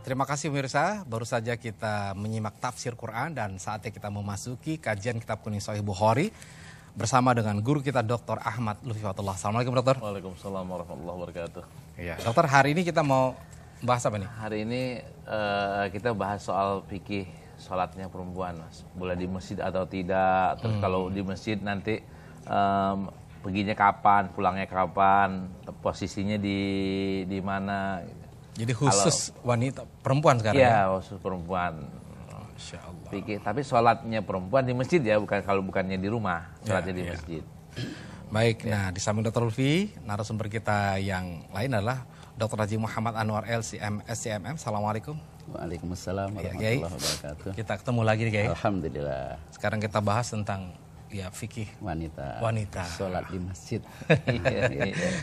terima kasih pemirsa. Baru saja kita menyimak tafsir Quran dan saatnya kita memasuki kajian kitab kuning Sahih Bukhari bersama dengan guru kita Dr. Ahmad Lutfi Fatullah. Assalamualaikum dokter. Waalaikumsalam warahmatullahi wabarakatuh. Iya, dokter, hari ini kita mau bahas apa nih? Hari ini kita bahas soal fikih sholatnya perempuan, Mas. Boleh di masjid atau tidak? Terus kalau di masjid nanti perginya kapan, pulangnya kapan, posisinya di mana? Jadi khusus wanita perempuan sekarang? Iya, khusus perempuan. Masya Allah. Fikih, tapi sholatnya perempuan di masjid ya, kalau bukannya di rumah, sholatnya di masjid. Baik, nah di samping Dr. Lutfi, narasumber kita yang lain adalah Dr. Haji Muhammad Anwar LCM SCMM. Assalamualaikum. Waalaikumsalam warahmatullahi wabarakatuh. Kita ketemu lagi nih, Kiai. Alhamdulillah. Sekarang kita bahas tentang fikih wanita. Sholat di masjid.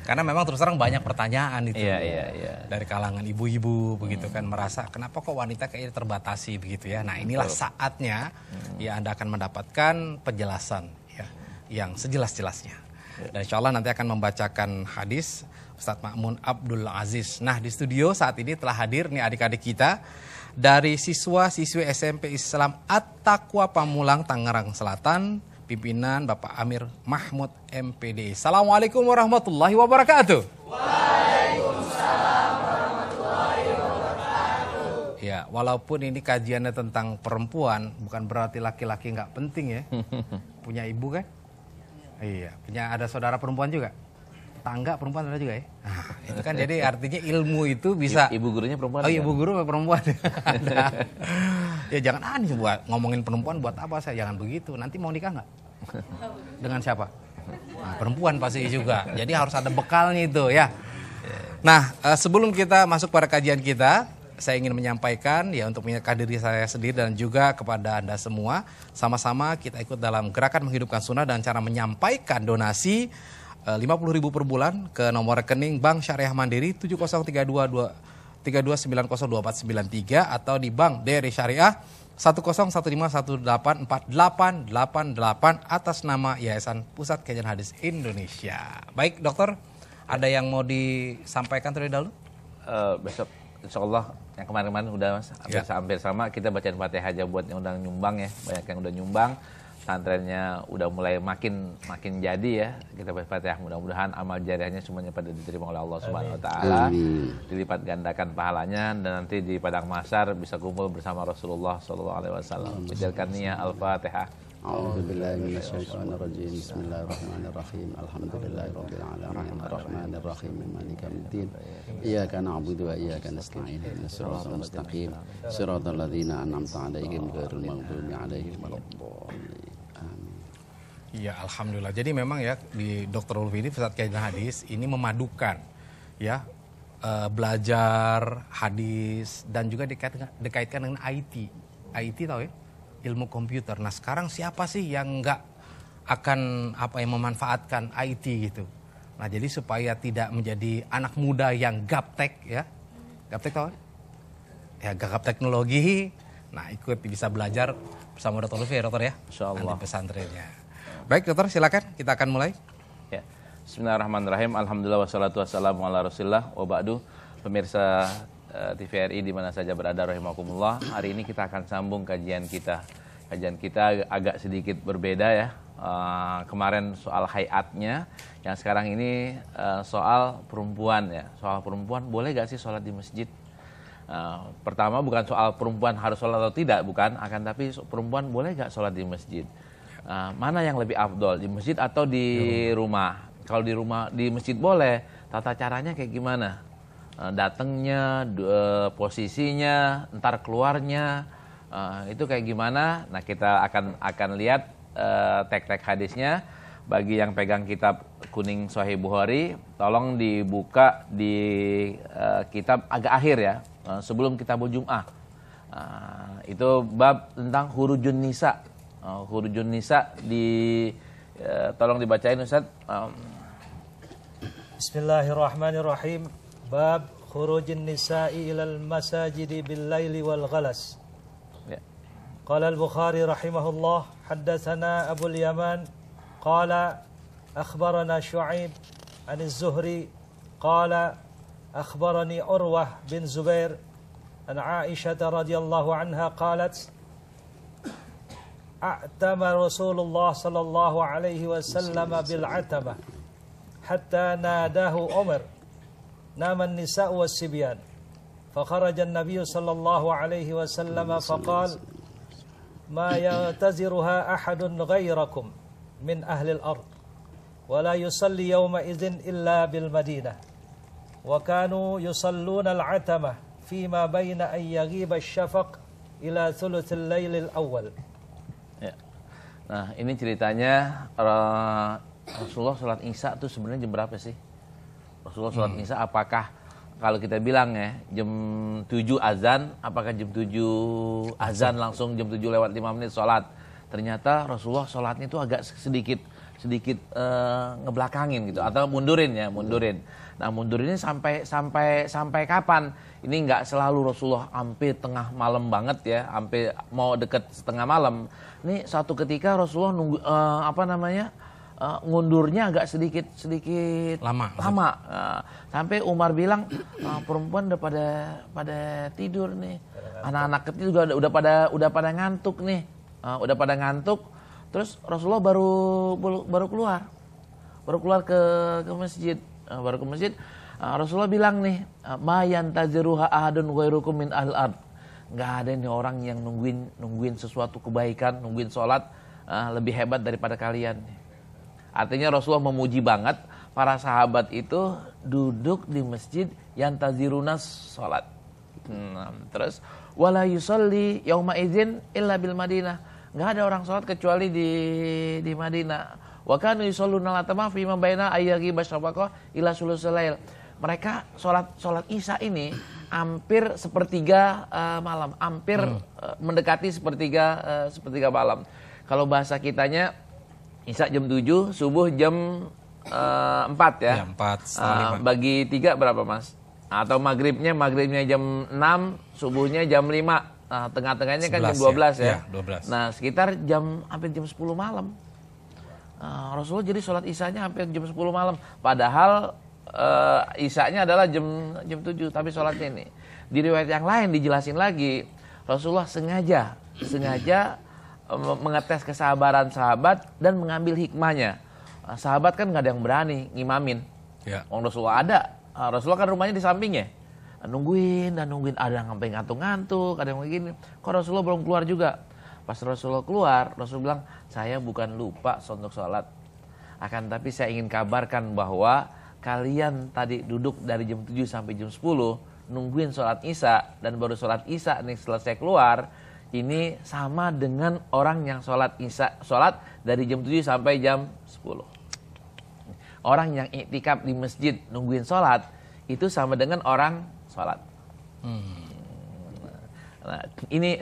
Karena memang terus terang banyak pertanyaan itu. Iya. Dari kalangan ibu-ibu begitu kan, merasa kenapa kok wanita kayaknya terbatasi begitu ya. Nah, inilah saatnya ya Anda akan mendapatkan penjelasan ya yang sejelas-jelasnya. Dan insya Allah nanti akan membacakan hadis Ustadz Ma'mun Abdul Aziz. Nah, di studio saat ini telah hadir nih adik-adik kita dari siswa-siswi SMP Islam At-Taqwa Pamulang, Tangerang Selatan, pimpinan Bapak Amir Mahmud MPD. Assalamualaikum warahmatullahi wabarakatuh. Waalaikumsalam warahmatullahi wabarakatuh. Ya, walaupun ini kajiannya tentang perempuan, bukan berarti laki-laki nggak penting ya. Punya ibu kan? Iya. Punya ada saudara perempuan juga? Tangga perempuan ada juga ya? Nah, itu kan jadi artinya ilmu itu bisa. Ibu gurunya perempuan? Oh, ibu guru perempuan. Ya jangan aneh buat ngomongin perempuan buat apa saya, jangan begitu. Nanti mau nikah nggak? Dengan siapa? Nah, perempuan pasti juga. Jadi harus ada bekalnya itu ya. Nah, sebelum kita masuk pada kajian kita, saya ingin menyampaikan ya untuk mengingatkan diri saya sendiri dan juga kepada Anda semua, sama-sama kita ikut dalam gerakan menghidupkan sunnah dan cara menyampaikan donasi 50.000 per bulan ke nomor rekening Bank Syariah Mandiri 703292290493 atau di Bank BRI Syariah 10151848888 atas nama Yayasan Pusat Kajian Hadis Indonesia. Baik dokter, ada yang mau disampaikan terlebih dahulu? Besok insya Allah yang kemarin-kemarin udah Mas, hampir sama, kita bacain Fatihah aja buat yang udah nyumbang ya, banyak yang udah nyumbang. Pesantrennya udah mulai makin jadi ya. Kita berfatihah, mudah-mudahan amal jariahnya semuanya pada diterima oleh Allah Subhanahu wa taala. Dilipat gandakan pahalanya dan nanti di padang mahsyar bisa kumpul bersama Rasulullah sallallahu alaihi wasallam. Bacakan niat Al-Fatihah. A'udzubillahi minasyaitonir rajim. Bismillahirrahmanirrahim. Alhamdulillahirabbil alamin. Arrahmanirrahim. Maliki yaumiddin. Iyyaka na'budu wa iyyaka nasta'in. Ihdinas siratal mustaqim. Shiratal ladzina an'amta 'alaihim ghairil maghdubi 'alaihim waladdallin. Iya, alhamdulillah. Jadi memang ya di Dr. Lutfi ini Pusat Kajian Hadis ini memadukan ya belajar hadis dan juga dikaitkan dengan IT. IT tahu ya? Ilmu komputer. Nah, sekarang siapa sih yang nggak akan memanfaatkan IT gitu. Nah, jadi supaya tidak menjadi anak muda yang gaptek ya. Gaptek tahu? Ya, gaptek teknologi. Nah, ikut bisa belajar bersama Dr. Lutfi ya, dokter ya. Insyaallah. Di pesantrennya. Baik dokter, silakan kita akan mulai. Ya. Bismillahirrahmanirrahim. Alhamdulillah wassalatu wassalamu ala Rasulillah wa ba'du. Pemirsa TVRI di mana saja berada rahimakumullah. Hari ini kita akan sambung kajian kita. Kajian kita agak sedikit berbeda ya. Kemarin soal hayatnya, yang sekarang ini soal perempuan ya. Soal perempuan boleh gak sih sholat di masjid? Pertama bukan soal perempuan harus sholat atau tidak, bukan. Akan tapi perempuan boleh gak sholat di masjid? Mana yang lebih afdol, di masjid atau di rumah? Kalau di masjid boleh, tata caranya kayak gimana? Datangnya, posisinya, ntar keluarnya, itu kayak gimana? Nah, kita akan lihat tek-tek hadisnya. Bagi yang pegang kitab kuning Sahih Bukhari, tolong dibuka di kitab agak akhir ya, sebelum kitabul Jum'ah. Itu bab tentang hurujun nisa. Hurujun nisa tolong dibacain Ustaz. Bismillahirrahmanirrahim. Bab khurujin nisa'i ilal masajidi bil laili wal ghalas. Ya. Qala al-Bukhari rahimahullah, haddatsana Abu al-Yaman qala akhbarana Syu'aib an az-Zuhri qala akhbarani Urwah bin Zubair عن عائشة رضي الله عنها قالت أعتم رسول الله صلى الله عليه وسلم بالعتمة حتى ناداه عمر نام النساء والصبيان فخرج النبي صلى الله عليه وسلم فقال ما يعتذرها أحد غيركم من أهل الأرض ولا يصلي يومئذ إلا بالمدينة وكانوا يصلون العتمة فيما بين أن يغيب الشفق إلى ثلث الليل الأول. Ya. Nah, ini ceritanya Rasulullah sholat Isya itu sebenarnya jam berapa sih? Rasulullah sholat Isya apakah kalau kita bilang ya jam 7 azan, apakah jam 7 azan langsung jam 7 lewat 5 menit sholat? Ternyata Rasulullah sholatnya itu agak sedikit ngebelakangin gitu atau mundurin. Nah, mundurinnya sampai kapan? Ini nggak selalu Rasulullah hampir tengah malam banget ya, hampir mau deket setengah malam. Ini suatu ketika Rasulullah nunggu ngundurnya agak sedikit lama. Nah, sampai Umar bilang perempuan udah pada tidur nih, anak-anak kecil juga udah pada ngantuk nih, udah pada ngantuk. Terus Rasulullah baru keluar ke masjid, Rasulullah bilang nih, ma yantaziruha ahadun ghairukum min ahlil ard. Enggak ada nih orang yang nungguin sesuatu kebaikan, nungguin sholat lebih hebat daripada kalian. Artinya Rasulullah memuji banget para sahabat itu duduk di masjid yantaziruna sholat. Terus wala yusalli yauma idzin illa bil Madinah. Enggak ada orang sholat kecuali di Madinah. Wa kanu yusalluna al-atama fi ma baina ayyagi basyabaqah ila sulusul lail. Mereka sholat Isya ini hampir sepertiga malam, hampir mendekati sepertiga malam. Kalau bahasa kitanya Isya jam 7, subuh jam 4 ya. Ya 4, bagi 3 berapa Mas? Atau maghribnya jam 6, subuhnya jam 5. Tengah-tengahnya kan jam 12 ya. 12. Nah, sekitar hampir jam 10 malam. Rasulullah jadi sholat Isyanya hampir jam 10 malam. Padahal Isyanya adalah jam 7, tapi sholatnya ini. Di riwayat yang lain dijelasin lagi, Rasulullah sengaja mengetes kesabaran sahabat dan mengambil hikmahnya. Sahabat kan nggak ada yang berani ngimamin. Ya. Rasulullah ada. Rasulullah kan rumahnya di sampingnya. Nungguin, ada yang sampai ngantuk-ngantuk, ada yang begini. Kok Rasulullah belum keluar juga? Pas Rasulullah keluar, Rasul bilang, saya bukan lupa untuk sholat. Akan tapi saya ingin kabarkan bahwa kalian tadi duduk dari jam 7 sampai jam 10, nungguin sholat Isya, dan baru sholat Isya nih selesai keluar, ini sama dengan orang yang sholat dari jam 7 sampai jam 10. Orang yang iktikaf di masjid nungguin sholat, itu sama dengan orang sholat. Nah, ini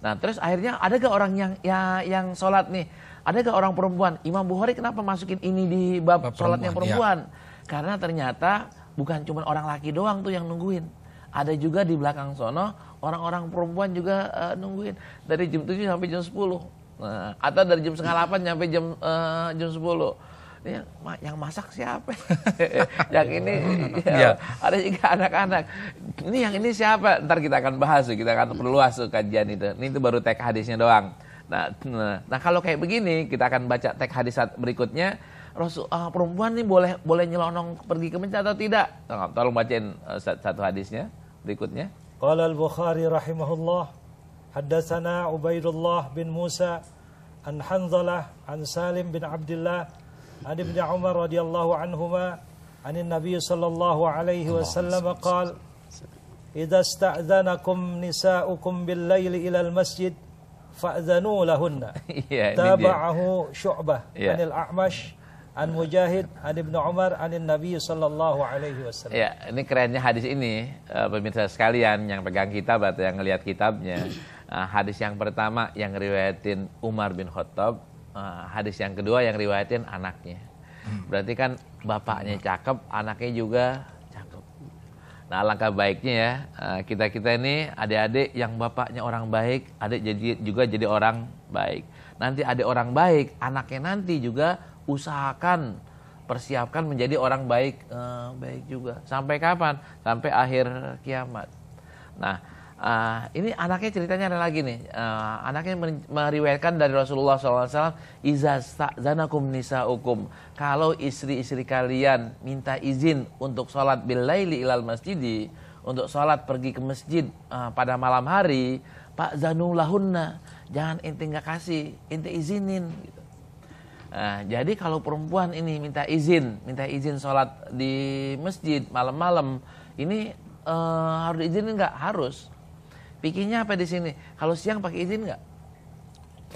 nah terus akhirnya ada gak orang yang sholat nih? Ada gak orang perempuan? Imam Bukhari kenapa masukin ini di bab sholatnya perempuan? Ya. Karena ternyata bukan cuma orang laki doang tuh yang nungguin. Ada juga di belakang sono orang-orang perempuan juga nungguin dari jam 7 sampai jam 10. Nah, atau dari jam 7:30 sampai jam 10. Ini yang masak siapa? Yang ini ya, ada juga anak-anak. Ini yang ini siapa? Ntar kita akan bahas, kita akan perluas kajian itu. Ini itu baru teks hadisnya doang. Nah kalau kayak begini kita akan baca teks hadis berikutnya. Perempuan ini boleh nyelonong pergi ke masjid atau tidak? Tolong bacain satu hadisnya berikutnya. Qala al-Bukhari rahimahullah, haddatsana Ubaidullah bin Musa an Hanzalah an Salim bin Abdullah an Ibn Umar radhiyallahu anhuma an Nabi sallallahu alaihi wasallam qala idza sta'dzanakum nisa'ukum bil laili ila al masjid fa'dzanu lahunna. Tabahu Syu'bah anil A'mash an Mujahid an Ibn Umar an Nabi sallallahu alaihi wasallam. Ya, ini kerennya hadis ini pemirsa sekalian yang pegang kitab atau yang ngelihat kitabnya. Hadis yang pertama yang riwayatin Umar bin Khattab, hadis yang kedua yang riwayatin anaknya. Berarti kan bapaknya cakep, anaknya juga cakep. Nah, alangkah baiknya ya kita ini adik-adik yang bapaknya orang baik, adik juga jadi orang baik. Nanti adik orang baik, anaknya nanti juga usahakan persiapkan menjadi orang baik juga. Sampai kapan? Sampai akhir kiamat. Nah, ini anaknya ceritanya ada lagi nih. Anaknya meriwayatkan dari Rasulullah SAW, iza sta'zanakum nisa'ukum, kalau istri-istri kalian minta izin untuk sholat bil laili ilal masjidi, untuk sholat pergi ke masjid pada malam hari, pak zanu lahunna, jangan ente nggak kasih, ente izinin gitu. Nah, jadi kalau perempuan ini minta izin sholat di masjid malam-malam, ini harus diizinin nggak? Harus. Pikirnya apa di sini? Kalau siang pakai izin nggak?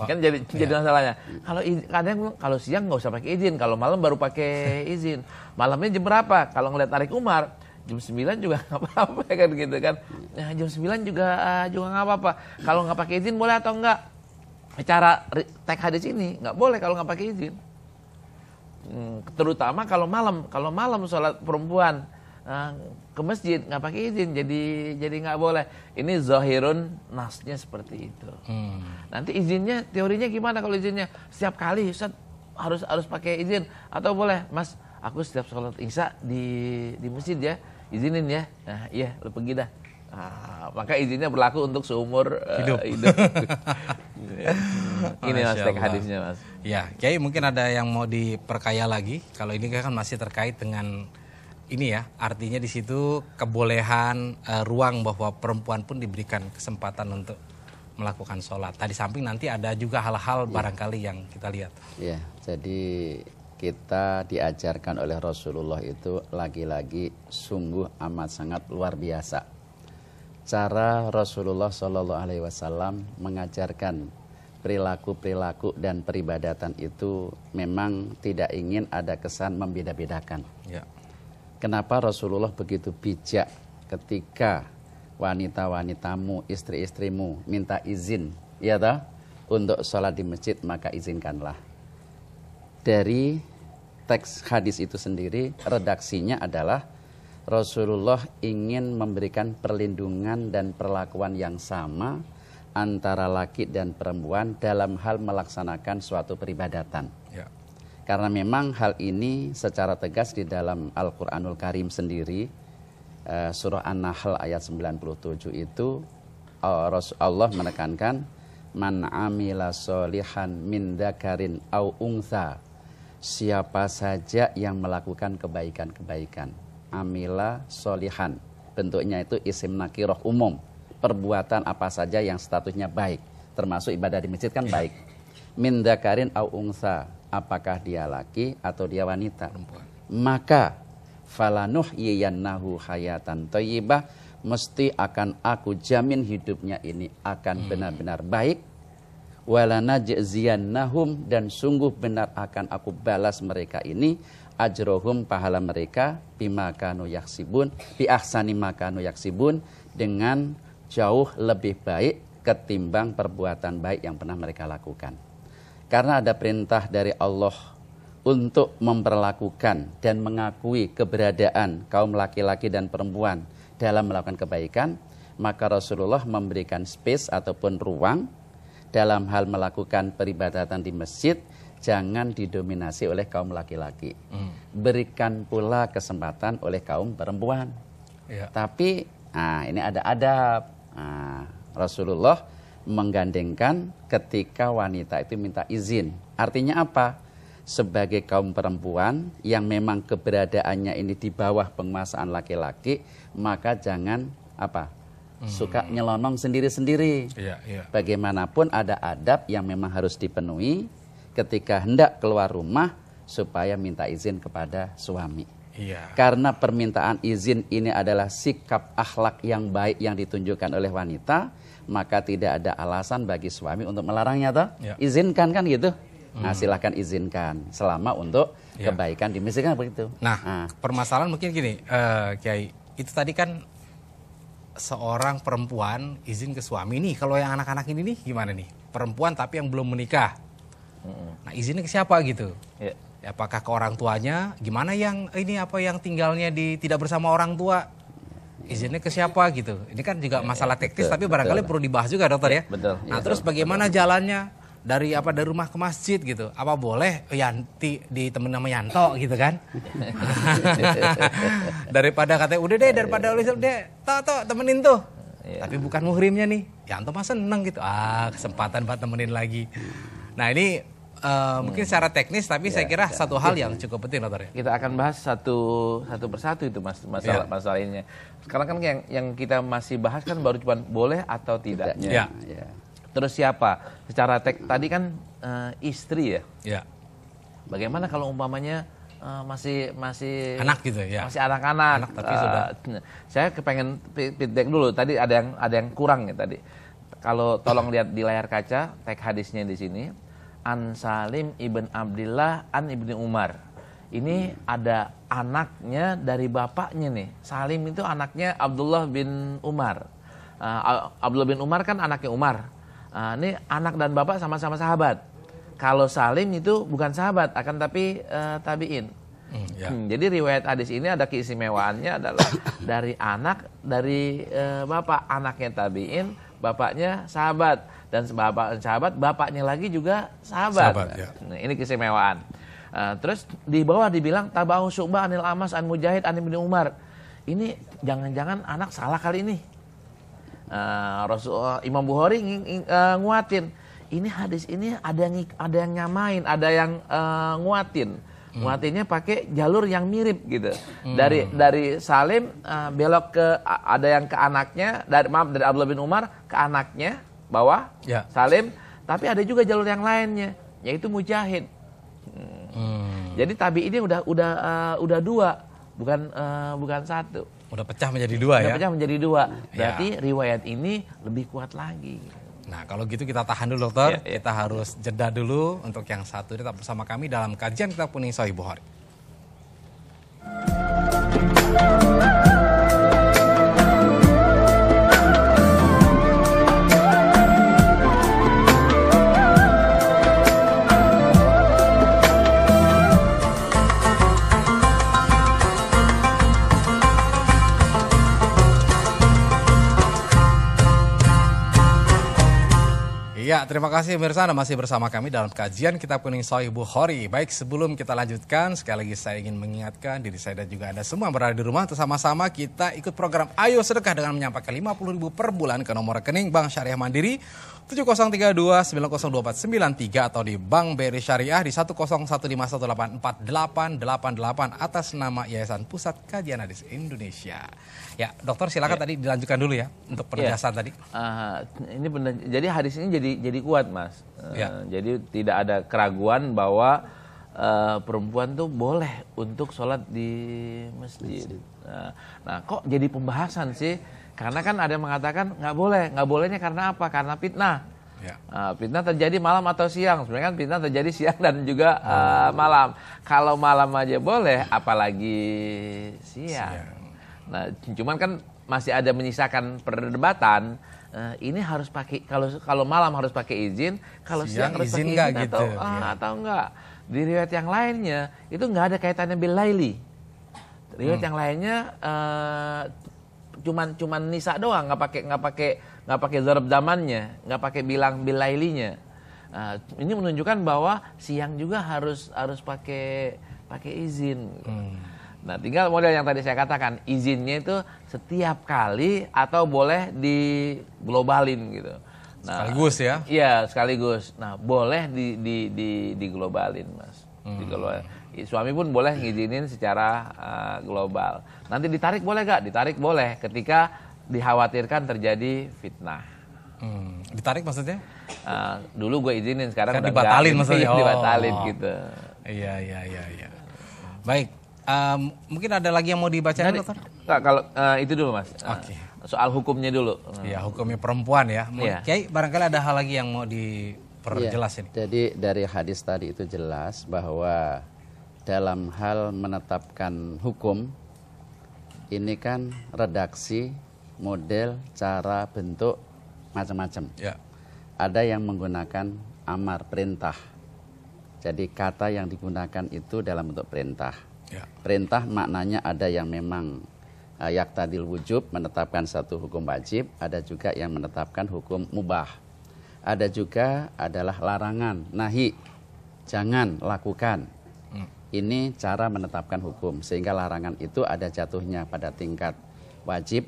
Kan jadi masalahnya. Kalau kadang kalau siang nggak usah pakai izin, kalau malam baru pakai izin. Malamnya jam berapa? Kalau ngeliat tarik Umar, jam 9 juga nggak apa-apa kan gitu kan? Nah, jam 9 juga nggak apa-apa. Kalau nggak pakai izin boleh atau enggak? Cara teks hadis ini nggak boleh kalau nggak pakai izin. Terutama kalau malam sholat perempuan ke masjid nggak pakai izin, jadi nggak boleh. Ini zahirun nasnya seperti itu. Nanti izinnya, teorinya gimana kalau izinnya? Setiap kali Ustaz harus pakai izin atau boleh? Mas, aku setiap sholat isya di masjid ya, izinin ya. Nah, iya, lu pergi dah. Maka izinnya berlaku untuk seumur hidup. Ini Mas teks hadisnya, Mas. Ya, Kiai mungkin ada yang mau diperkaya lagi. Kalau ini kan masih terkait dengan ini ya, artinya di situ kebolehan ruang bahwa perempuan pun diberikan kesempatan untuk melakukan sholat. Tadi samping nanti ada juga hal-hal barangkali yang kita lihat. Ya, jadi kita diajarkan oleh Rasulullah itu lagi-lagi sungguh amat sangat luar biasa. Cara Rasulullah SAW mengajarkan perilaku-perilaku dan peribadatan itu memang tidak ingin ada kesan membeda-bedakan. Ya. Kenapa Rasulullah begitu bijak ketika wanita-wanitamu, istri-istrimu minta izin, ya toh, untuk sholat di masjid, maka izinkanlah. Dari teks hadis itu sendiri, redaksinya adalah Rasulullah ingin memberikan perlindungan dan perlakuan yang sama antara laki dan perempuan dalam hal melaksanakan suatu peribadatan. Ya. Karena memang hal ini secara tegas di dalam Al-Quranul Karim sendiri, surah An-Nahl ayat 97 itu Allah menekankan, man amila solihan min dzakarin au untha, siapa saja yang melakukan kebaikan-kebaikan. Amila solihan, bentuknya itu isim nakiroh umum, perbuatan apa saja yang statusnya baik, termasuk ibadah di masjid kan baik. Min dzakarin au untha, apakah dia laki atau dia wanita, maka falanuhyiyannahu hayatan thayyibah, mesti akan aku jamin hidupnya ini akan benar-benar baik. Walanajziyannahum, dan sungguh benar akan aku balas mereka ini ajrohum, pahala mereka, bima kanu yaksibun, bi ahsani makanu yaksibun, dengan jauh lebih baik ketimbang perbuatan baik yang pernah mereka lakukan. Karena ada perintah dari Allah untuk memperlakukan dan mengakui keberadaan kaum laki-laki dan perempuan dalam melakukan kebaikan, maka Rasulullah memberikan space ataupun ruang dalam hal melakukan peribadatan di masjid, jangan didominasi oleh kaum laki-laki. Berikan pula kesempatan oleh kaum perempuan. Ya. Tapi ini ada adab. Rasulullah menggandengkan ketika wanita itu minta izin. Artinya apa? Sebagai kaum perempuan yang memang keberadaannya ini di bawah penguasaan laki-laki, maka jangan suka nyelonong sendiri-sendiri. Ya, ya. Bagaimanapun ada adab yang memang harus dipenuhi ketika hendak keluar rumah, supaya minta izin kepada suami. Iya. Karena permintaan izin ini adalah sikap akhlak yang baik yang ditunjukkan oleh wanita, maka tidak ada alasan bagi suami untuk melarangnya toh. Ya. Izinkan kan gitu. Nah, silahkan izinkan selama untuk kebaikan di masjid kan begitu. Nah, permasalahan mungkin gini, Kiai, itu tadi kan seorang perempuan izin ke suami nih. Kalau yang anak-anak ini nih gimana nih? Perempuan tapi yang belum menikah. Nah, izinnya ke siapa gitu? Ya. Apakah ke orang tuanya? Gimana yang ini yang tinggalnya tidak bersama orang tua? Izinnya ke siapa gitu? Ini kan juga masalah teknis, tapi barangkali perlu dibahas juga, dokter ya. Betul. Nah, terus bagaimana jalannya dari rumah ke masjid gitu? Apa boleh Yanti ditemenin sama Yanto gitu kan? Daripada katanya udah deh, daripada udah temenin tuh. tapi bukan muhrimnya nih. Ya antum mah seneng gitu. Kesempatan buat temenin lagi. Nah ini mungkin secara teknis, tapi saya kira satu hal yang cukup penting, dokter. Kita akan bahas satu persatu itu masalah ini. Sekarang kan yang kita masih bahas kan baru cuma boleh atau tidak. Ya. Terus siapa? Secara tadi kan istri ya. Ya. Bagaimana kalau umpamanya masih anak gitu ya. Masih anak-anak. Tapi sudah. Saya kepengen feedback dulu. Tadi ada yang kurang ya tadi. Kalau tolong lihat di layar kaca teks hadisnya di sini. An Salim ibn Abdillah an ibni Umar. Ini ada anaknya dari bapaknya nih. Salim itu anaknya Abdullah bin Umar. Abdullah bin Umar kan anaknya Umar. Ini anak dan bapak sama-sama sahabat. Kalau Salim itu bukan sahabat, akan tapi tabi'in. Jadi riwayat hadis ini ada keistimewaannya adalah dari anak, dari bapak. Anaknya tabi'in, bapaknya sahabat. Dan sahabat, bapaknya lagi juga sahabat. Nah, ini keistimewaan. Terus di bawah dibilang tabahu Syu'bah anil Amas an Mujahid an Ibnu Umar. Ini jangan-jangan anak salah kali ini. Imam Bukhari nguatin. Ini hadis ini ada yang nyamain, ada yang nguatin. Nguatinnya pakai jalur yang mirip gitu. Dari Salim belok ke ada yang ke anaknya, dari Abdullah bin Umar ke anaknya bawah Salim, tapi ada juga jalur yang lainnya yaitu Mujahid. Jadi tabi ini udah dua, bukan satu. Udah pecah menjadi dua ya. Pecah menjadi dua. Berarti riwayat ini lebih kuat lagi. Nah kalau gitu kita tahan dulu, dokter. Kita harus jeda dulu untuk yang satu. Tetap bersama kami dalam kajian Kitab Kuning Sahih Bukhari. Ya, terima kasih pemirsa, Anda masih bersama kami dalam kajian Kitab Kuning Sahih Bukhari. Baik, sebelum kita lanjutkan, sekali lagi saya ingin mengingatkan diri saya dan juga Anda semua yang berada di rumah untuk sama-sama kita ikut program Ayo Sedekah dengan menyampaikan 50.000 per bulan ke nomor rekening Bank Syariah Mandiri 7032902493 atau di Bank BRI Syariah di 10151848888 atas nama Yayasan Pusat Kajian Hadis Indonesia. Ya, dokter silakan tadi dilanjutkan dulu ya untuk penegasan tadi. Ini benar. Jadi hadis ini jadi kuat, Mas. Jadi tidak ada keraguan bahwa perempuan tuh boleh untuk sholat di masjid. Nah, kok jadi pembahasan sih? Karena kan ada yang mengatakan nggak boleh. Nggak bolehnya karena apa? Karena fitnah. Fitnah terjadi malam atau siang. Sebenarnya kan fitnah terjadi siang dan juga malam. Kalau malam aja boleh, apalagi siang. Nah, cuman kan masih ada menyisakan perdebatan. Ini harus pakai, kalau malam harus pakai izin, kalau siang harus pakai izin gitu, atau enggak. Di riwayat yang lainnya itu enggak ada kaitannya bil laili. Riwayat yang lainnya cuman nisa doang, nggak pakai zarab zamannya, nggak pakai bilang bil lailinya. Ini menunjukkan bahwa siang juga harus pakai izin. Nah, tinggal model yang tadi saya katakan, izinnya itu setiap kali atau boleh diglobalin gitu. Nah, sekaligus ya? Iya, sekaligus. Nah, boleh diglobalin, Mas. Diglobalin. Suami pun boleh ngizinin secara global. Nanti ditarik boleh gak? Ditarik boleh ketika dikhawatirkan terjadi fitnah. Ditarik maksudnya? Dulu gue izinin, sekarang kan udah dibatalin maksudnya. Dibatalin gitu. Iya. Baik. Mungkin ada lagi yang mau dibacakan, dokter? Kalau itu dulu, Mas. Oke. Soal hukumnya dulu. Iya, hukumnya perempuan ya. Kiai, barangkali ada hal lagi yang mau diperjelas ini. Jadi dari hadis tadi itu jelas bahwa dalam hal menetapkan hukum ini kan redaksi, model, cara, bentuk macam-macam. Ya. Ada yang menggunakan amar, perintah. Jadi kata yang digunakan itu dalam bentuk perintah. Ya. Perintah maknanya ada yang memang yaktadil wujub, menetapkan satu hukum wajib, ada juga yang menetapkan hukum mubah. Ada juga adalah larangan, nahi, jangan lakukan. Ini cara menetapkan hukum, sehingga larangan itu ada jatuhnya pada tingkat wajib,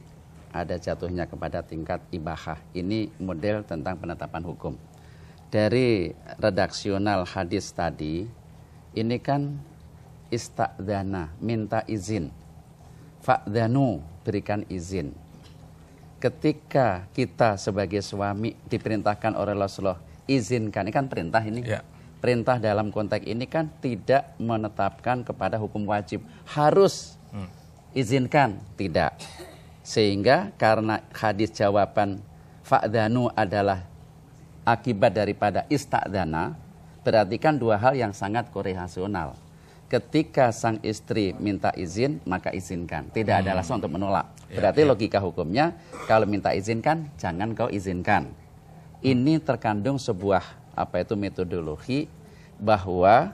ada jatuhnya kepada tingkat ibahah. Ini model tentang penetapan hukum. Dari redaksional hadis tadi, ini kan ista'dzana, minta izin. Fa'dzanu, berikan izin. Ketika kita sebagai suami diperintahkan oleh Rasulullah, izinkan, ini kan perintah ini. Ya. Perintah dalam konteks ini kan tidak menetapkan kepada hukum wajib. Harus izinkan, tidak. Sehingga karena hadis jawaban fa'dzanu adalah akibat daripada ista'dzana, berarti kan dua hal yang sangat korelasional. Ketika sang istri minta izin, maka izinkan. Tidak ada alasan untuk menolak. Berarti logika hukumnya, kalau minta izinkan, jangan kau izinkan. Ini terkandung sebuah metodologi bahwa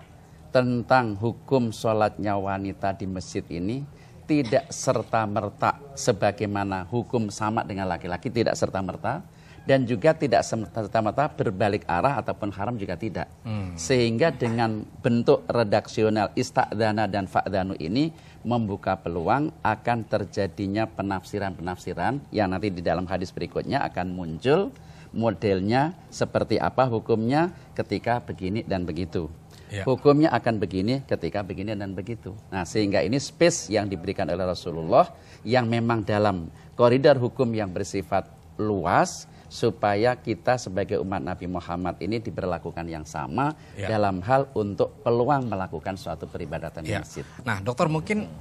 tentang hukum sholatnya wanita di masjid ini tidak serta-merta sebagaimana hukum sama dengan laki-laki, tidak serta-merta. Dan juga tidak serta-merta berbalik arah ataupun haram juga tidak. Sehingga dengan bentuk redaksional ista'dzana dan fa'dzanu ini membuka peluang akan terjadinya penafsiran-penafsiran yang nanti di dalam hadis berikutnya akan muncul modelnya seperti apa hukumnya ketika begini dan begitu. Ya. Hukumnya akan begini ketika begini dan begitu. Nah, sehingga ini space yang diberikan oleh Rasulullah yang memang dalam koridor hukum yang bersifat luas, supaya kita sebagai umat Nabi Muhammad ini diberlakukan yang sama dalam hal untuk peluang melakukan suatu peribadatan di masjid. Nah, dokter, mungkin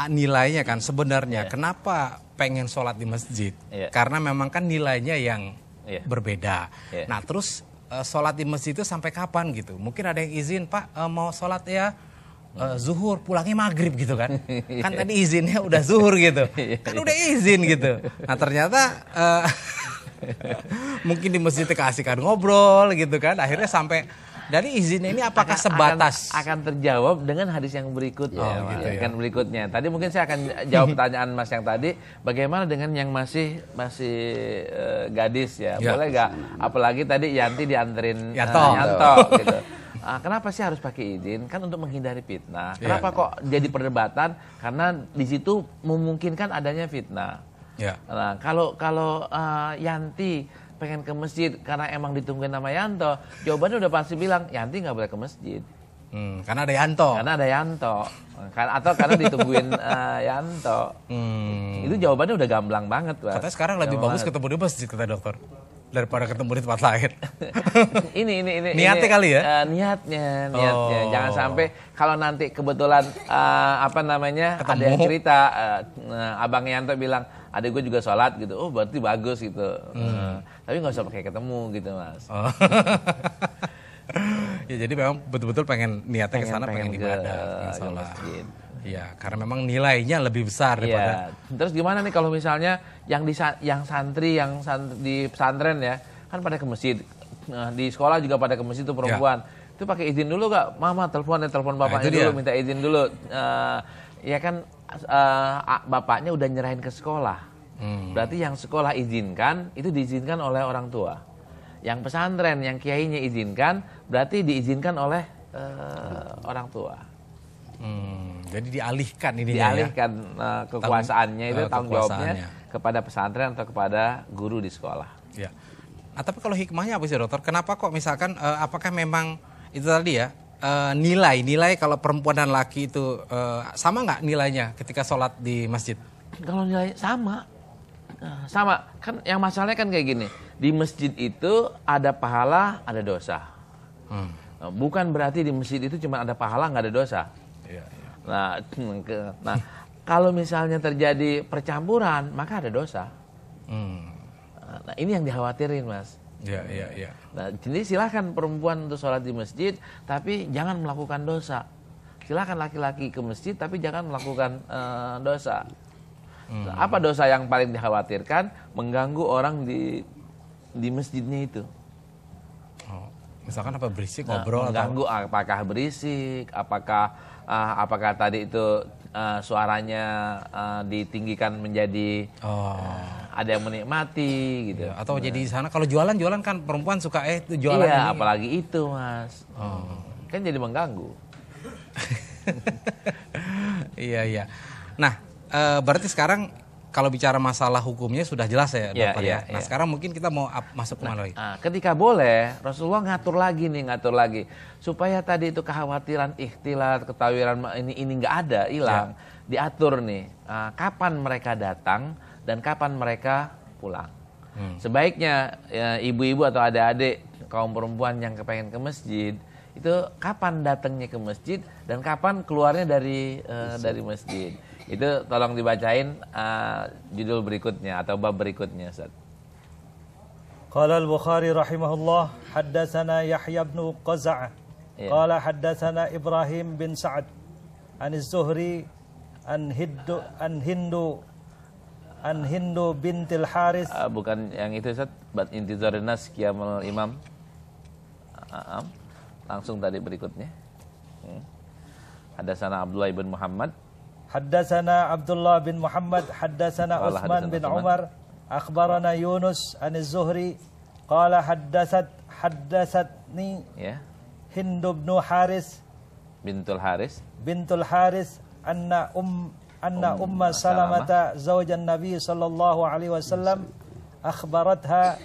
nilainya kan sebenarnya kenapa pengen sholat di masjid? Karena memang kan nilainya yang berbeda. Nah, terus sholat di masjid itu sampai kapan gitu? Mungkin ada yang izin, Pak, mau sholat ya zuhur, pulangnya maghrib gitu kan. Kan tadi izinnya udah zuhur gitu. Kan udah izin gitu. Nah, ternyata mungkin di masjid keasikan ngobrol gitu kan. Akhirnya sampai dari izinnya ini apakah sebatas akan terjawab dengan hadis yang berikutnya. Gitu ya. Kan berikutnya. Tadi mungkin saya akan jawab pertanyaan Mas yang tadi, bagaimana dengan yang masih gadis ya? Boleh nggak? Apalagi tadi Yanti dianterin Yanto gitu. Kenapa sih harus pakai izin? Kan untuk menghindari fitnah. Kenapa kok jadi perdebatan? Karena di situ memungkinkan adanya fitnah. Nah, kalau Yanti pengen ke masjid karena emang ditungguin nama Yanto, jawabannya udah pasti bilang Yanti nggak boleh ke masjid. Karena ada Yanto. Karena ada Yanto. Atau karena ditungguin Yanto. Itu jawabannya udah gamblang banget, Pak. Katanya sekarang lebih bagus ketemu di masjid, kata dokter, daripada ketemu di tempat lain. ini niatnya kali ya? Niatnya. Jangan sampai kalau nanti kebetulan ketemu. Ada yang cerita, Abang Yanto bilang, adek gue juga sholat gitu, oh berarti bagus gitu. Tapi nggak usah pakai ketemu gitu, Mas. Ya, jadi memang betul-betul pengen niatnya ke sana, pengen ibadah, pengen sholat. Iya, karena memang nilainya lebih besar daripada. Terus gimana nih kalau misalnya yang santri di pesantren ya, kan pada ke masjid. Di sekolah juga pada ke masjid tuh perempuan. Itu pakai izin dulu gak? Mama telepon bapaknya dulu, minta izin dulu. Ya kan bapaknya udah nyerahin ke sekolah. Berarti yang sekolah izinkan itu diizinkan oleh orang tua. Yang pesantren, yang kiainya izinkan, berarti diizinkan oleh orang tua. Jadi dialihkan ini. Dialihkan kekuasaannya itu tanggung jawabnya kepada pesantren atau kepada guru di sekolah. Ya. Nah, tapi kalau hikmahnya apa sih, dokter? Kenapa kok misalkan apakah memang itu tadi ya nilai kalau perempuan dan laki itu sama nggak nilainya ketika sholat di masjid? Kalau nilai sama kan, yang masalahnya kan kayak gini, di masjid itu ada pahala ada dosa. Bukan berarti di masjid itu cuma ada pahala nggak ada dosa. Nah, kalau misalnya terjadi percampuran maka ada dosa. Nah, ini yang dikhawatirin, Mas. Iya. Nah, jadi silahkan perempuan untuk sholat di masjid, tapi jangan melakukan dosa. Silahkan laki-laki ke masjid, tapi jangan melakukan dosa. Apa dosa yang paling dikhawatirkan? Mengganggu orang di masjidnya itu. Misalkan apa, berisik, ngobrol, mengganggu atau apakah berisik, apakah tadi itu suaranya ditinggikan menjadi ada yang menikmati gitu. Atau jadi di sana kalau jualan kan perempuan suka itu jualan. Iya, apalagi itu, Mas. Kan jadi mengganggu. Iya. Nah, berarti sekarang kalau bicara masalah hukumnya sudah jelas ya dokter ya. Nah sekarang mungkin kita mau masuk kemana lagi? Ketika boleh, Rasulullah ngatur lagi supaya tadi itu kekhawatiran ikhtilat, ketawiran ini nggak ada, hilang, diatur nih. Kapan mereka datang dan kapan mereka pulang. Sebaiknya ibu-ibu atau adik-adik kaum perempuan yang kepengen ke masjid itu kapan datangnya ke masjid dan kapan keluarnya dari masjid. Itu tolong dibacain judul berikutnya atau bab berikutnya, Ustaz. Qala al-Bukhari rahimahullah, haddatsana Yahya bin Qaza'ah. Qala haddatsana Ibrahim bin Sa'ad an Az-Zuhri an Hindu bintil Haris. Bukan yang itu, Ustaz. Bad intizarin nas qiyamul imam. Langsung tadi berikutnya. Haddatsana Abdullah bin Muhammad. Haddatsana Abdullah bin Muhammad, haddatsana Utsman bin Umar, akhbarana Yunus an Az-Zuhri, qala haddatsatni Hindu bin Haris bintul Haris anna umma Salamata zawjan Nabi sallallahu alaihi wasallam akhbaratha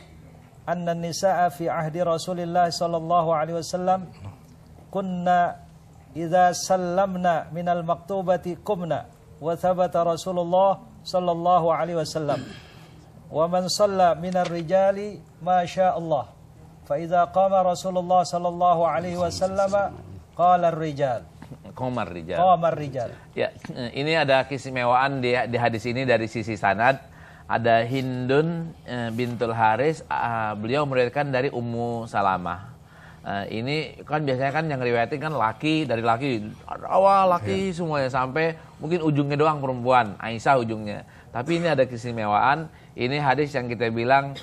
anna an-nisaa fi ahdi Rasulillah sallallahu alaihi wasallam kunna idza sallamna minal maktubati qumna wa thabata Rasulullah sallallahu alaihi wasallam wa man shalla minar rijali ma syaa Allah fa idza qama Rasulullah sallallahu alaihi wasallam qala ar-rijal qamar rijal. Ya, ini ada keistimewaan di hadis ini dari sisi sanad. Ada Hindun bintul Haris, beliau meriwayatkan dari Ummu Salamah. Ini kan biasanya kan yang riwayatin kan laki awal semuanya sampai mungkin ujungnya doang perempuan, Aisyah ujungnya. Tapi ini ada keistimewaan, ini hadis yang kita bilang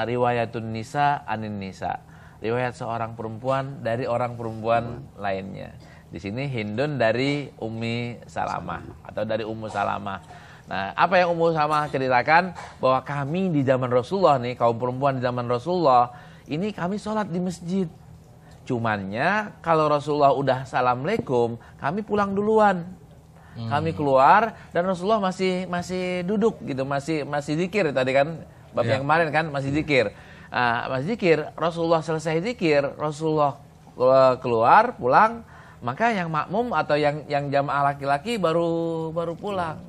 riwayatun nisa anin nisa. Riwayat seorang perempuan dari orang perempuan lainnya. Di sini Hindun dari Ummi Salamah atau dari Ummu Salamah. Nah, apa yang Ummu Salamah ceritakan bahwa kami di zaman Rasulullah nih, kaum perempuan di zaman Rasulullah, ini kami sholat di masjid. Cumannya kalau Rasulullah udah assalamualaikum, kami pulang duluan. Kami keluar dan Rasulullah masih duduk gitu, masih zikir tadi kan bab yang kemarin kan masih zikir. Masih zikir, Rasulullah selesai zikir, Rasulullah keluar pulang, maka yang makmum atau yang jamaah laki-laki baru pulang.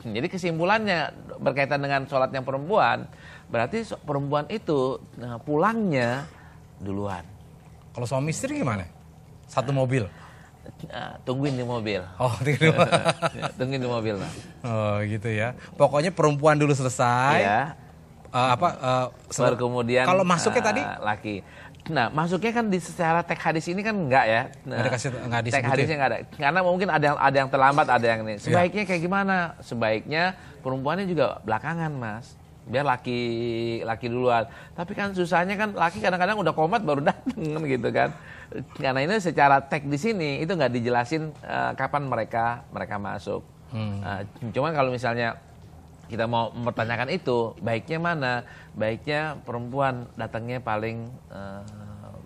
Jadi kesimpulannya berkaitan dengan sholat yang perempuan, berarti perempuan itu pulangnya duluan. Kalau suami istri gimana? Satu mobil? Tungguin di mobil. Oh, tungguin di mobil. Oh, gitu ya. Pokoknya perempuan dulu selesai. Ya. Baru kemudian kalau masuknya tadi laki. Nah, masuknya kan di secara teks hadis ini kan enggak ya. Nah, enggak teks hadisnya enggak ada. Karena mungkin ada yang terlambat, ada yang ini. Sebaiknya kayak gimana? Sebaiknya perempuannya juga belakangan, Mas. Biar laki duluan. Tapi kan susahnya kan laki kadang-kadang udah komat baru datang gitu kan. Karena ini secara teks di sini itu nggak dijelasin kapan mereka masuk. Cuman kalau misalnya kita mau mempertanyakan itu, baiknya mana? Baiknya perempuan datangnya paling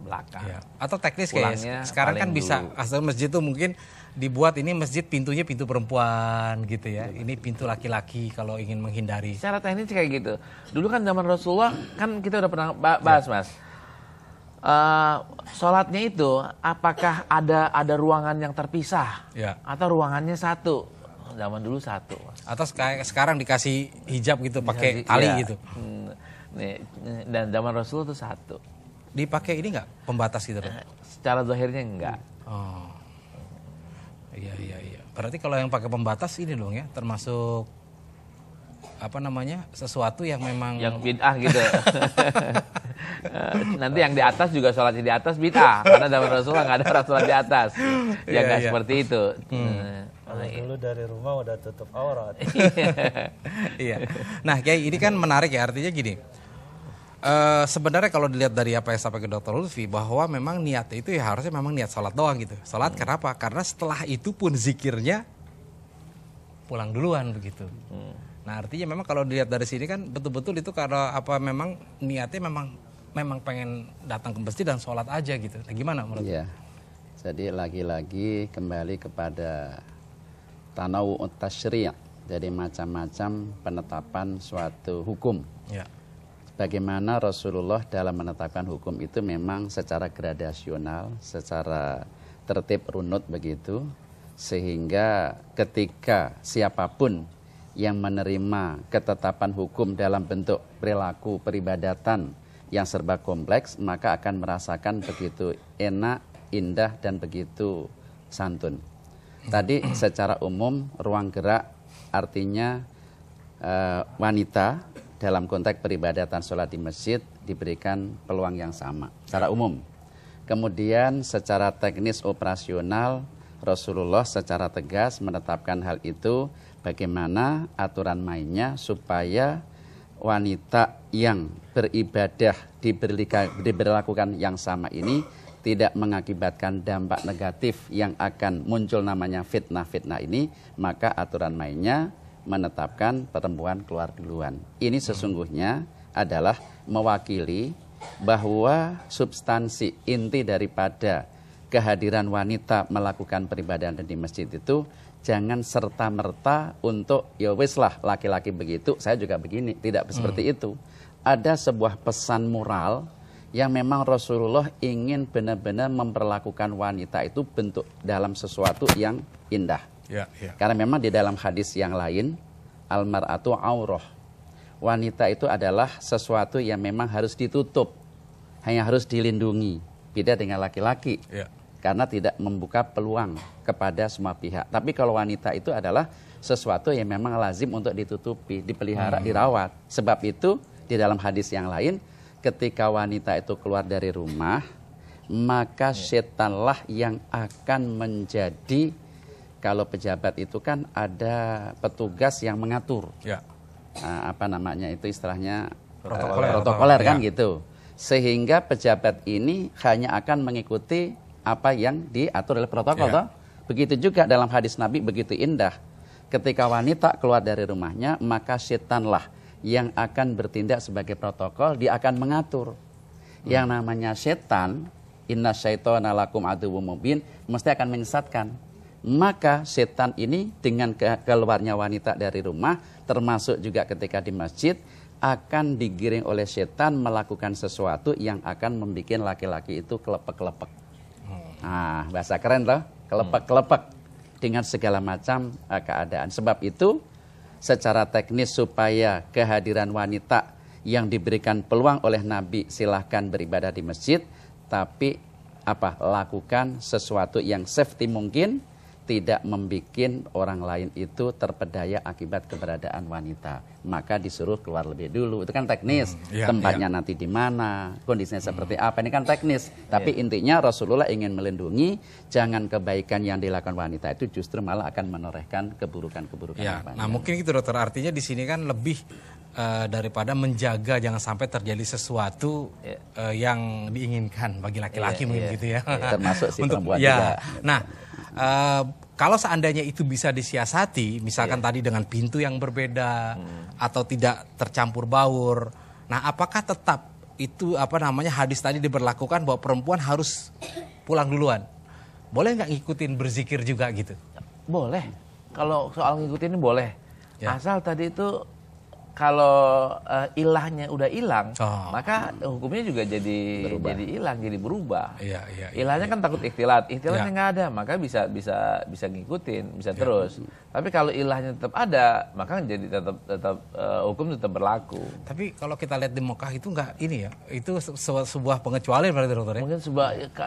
belakang. Ya. Atau teknis kayak sekarang kan bisa asal masjid tuh mungkin dibuat ini masjid pintunya pintu perempuan gitu ya. Ini pintu laki-laki kalau ingin menghindari. Secara teknis kayak gitu. Dulu kan zaman Rasulullah kan kita udah pernah bahas, Mas. Sholatnya itu apakah ada ruangan yang terpisah atau ruangannya satu? Zaman dulu satu. Atau sekarang dikasih hijab gitu pakai tali gitu. Nih, dan zaman Rasulullah itu satu. Dipakai ini enggak pembatas gitu? Secara zahirnya enggak. Oh. Iya. Berarti kalau yang pakai pembatas ini dong ya, termasuk apa namanya, sesuatu yang memang yang bid'ah gitu. Nanti yang di atas juga sholat di atas bid'ah, karena zaman Rasulullah nggak ada sholat di atas. Ya nggak seperti itu. Kalau dulu dari rumah udah tutup aurat. Iya. Nah, kayak ini kan menarik ya, artinya gini. Sebenarnya kalau dilihat dari apa yang sampai ke Dr. Lutfi, bahwa memang niatnya itu ya harusnya memang niat sholat doang gitu. Sholat kenapa? Karena setelah itu pun zikirnya pulang duluan begitu. Nah, artinya memang kalau dilihat dari sini kan betul-betul itu karena apa, memang niatnya memang pengen datang ke masjid dan sholat aja gitu. Nah, gimana menurut? Iya. Jadi lagi-lagi kembali kepada tanawu'ut tasyri'. dari macam-macam penetapan suatu hukum. Ya. Bagaimana Rasulullah dalam menetapkan hukum itu memang secara gradasional, secara tertib runut begitu, sehingga ketika siapapun yang menerima ketetapan hukum dalam bentuk perilaku peribadatan yang serba kompleks, maka akan merasakan begitu enak, indah, dan begitu santun. Tadi secara umum ruang gerak artinya wanita dalam konteks peribadatan sholat di masjid diberikan peluang yang sama secara umum. Kemudian secara teknis operasional Rasulullah secara tegas menetapkan hal itu, bagaimana aturan mainnya supaya wanita yang beribadah diberlakukan yang sama ini tidak mengakibatkan dampak negatif yang akan muncul namanya fitnah-fitnah ini, maka aturan mainnya menetapkan perempuan keluar duluan. Ini sesungguhnya adalah mewakili bahwa substansi inti daripada kehadiran wanita melakukan peribadahan di masjid itu jangan serta-merta untuk ya wis lah laki-laki begitu, saya juga begini. Tidak seperti itu. Ada sebuah pesan moral yang memang Rasulullah ingin benar-benar memperlakukan wanita itu bentuk dalam sesuatu yang indah. Ya, ya. Karena memang di dalam hadis yang lain, al-mar'atu aurah. Wanita itu adalah sesuatu yang memang harus ditutup, hanya harus dilindungi. Beda dengan laki-laki. Ya. Karena tidak membuka peluang kepada semua pihak. Tapi kalau wanita itu adalah sesuatu yang memang lazim untuk ditutupi, dipelihara, dirawat. Sebab itu di dalam hadis yang lain, ketika wanita itu keluar dari rumah, maka setanlah yang akan menjadi, kalau pejabat itu kan ada petugas yang mengatur. Ya. Apa namanya itu istilahnya Protokoler kan ya. gitu. Sehingga pejabat ini hanya akan mengikuti apa yang diatur oleh protokol. Ya. Begitu juga dalam hadis Nabi begitu indah. Ketika wanita keluar dari rumahnya, maka setanlah yang akan bertindak sebagai protokol, dia akan mengatur. Yang namanya setan, inna syaitana lakum aduwwum mubin, mesti akan menyesatkan. Maka setan ini dengan keluarnya wanita dari rumah, termasuk juga ketika di masjid, akan digiring oleh setan melakukan sesuatu yang akan membuat laki-laki itu kelepek-kelepek. Nah, bahasa keren loh, kelepek-kelepek dengan segala macam keadaan. Sebab itu, secara teknis supaya kehadiran wanita yang diberikan peluang oleh Nabi silahkan beribadah di masjid, tapi lakukan sesuatu yang safety mungkin, tidak membuat orang lain itu terpedaya akibat keberadaan wanita. Maka disuruh keluar lebih dulu. Itu kan teknis. Tempatnya nanti di mana, kondisinya seperti apa. Ini kan teknis. Tapi intinya Rasulullah ingin melindungi, jangan kebaikan yang dilakukan wanita itu justru malah akan menorehkan keburukan-keburukan. Ya. Nah mungkin gitu dokter, artinya di sini kan lebih daripada menjaga jangan sampai terjadi sesuatu yang diinginkan bagi laki-laki mungkin gitu ya. Termasuk si perempuan ya. juga. Nah, kalau seandainya itu bisa disiasati, misalkan tadi dengan pintu yang berbeda atau tidak tercampur baur. Nah, apakah tetap itu hadis tadi diberlakukan bahwa perempuan harus pulang duluan? Boleh nggak ngikutin berzikir juga gitu? Boleh. Kalau soal ngikutin ini boleh. Ya. Asal tadi itu kalau ilahnya udah hilang, maka hukumnya juga jadi hilang, jadi berubah. Iya. Ilahnya kan takut ikhtilatnya nggak ada, maka bisa ngikutin, bisa terus. Tapi kalau ilahnya tetap ada, maka jadi tetap hukum tetap berlaku. Tapi kalau kita lihat di Mekah itu nggak ini ya, itu sebuah pengecualian berarti dokter ya? Mungkin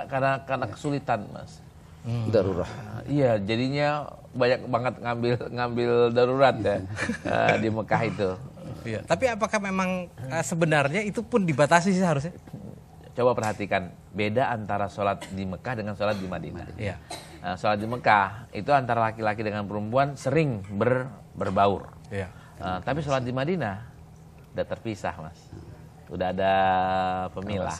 karena kesulitan, Mas. Darurat. Iya, jadinya banyak banget ngambil darurat ya di Mekah itu. Iya. Tapi apakah memang sebenarnya itu pun dibatasi sih harusnya? Coba perhatikan beda antara sholat di Mekah dengan sholat di Madinah. Iya. Nah, sholat di Mekah itu antara laki-laki dengan perempuan sering berbaur. Iya. Tapi sholat di Madinah udah terpisah, Mas. Udah ada pemilah.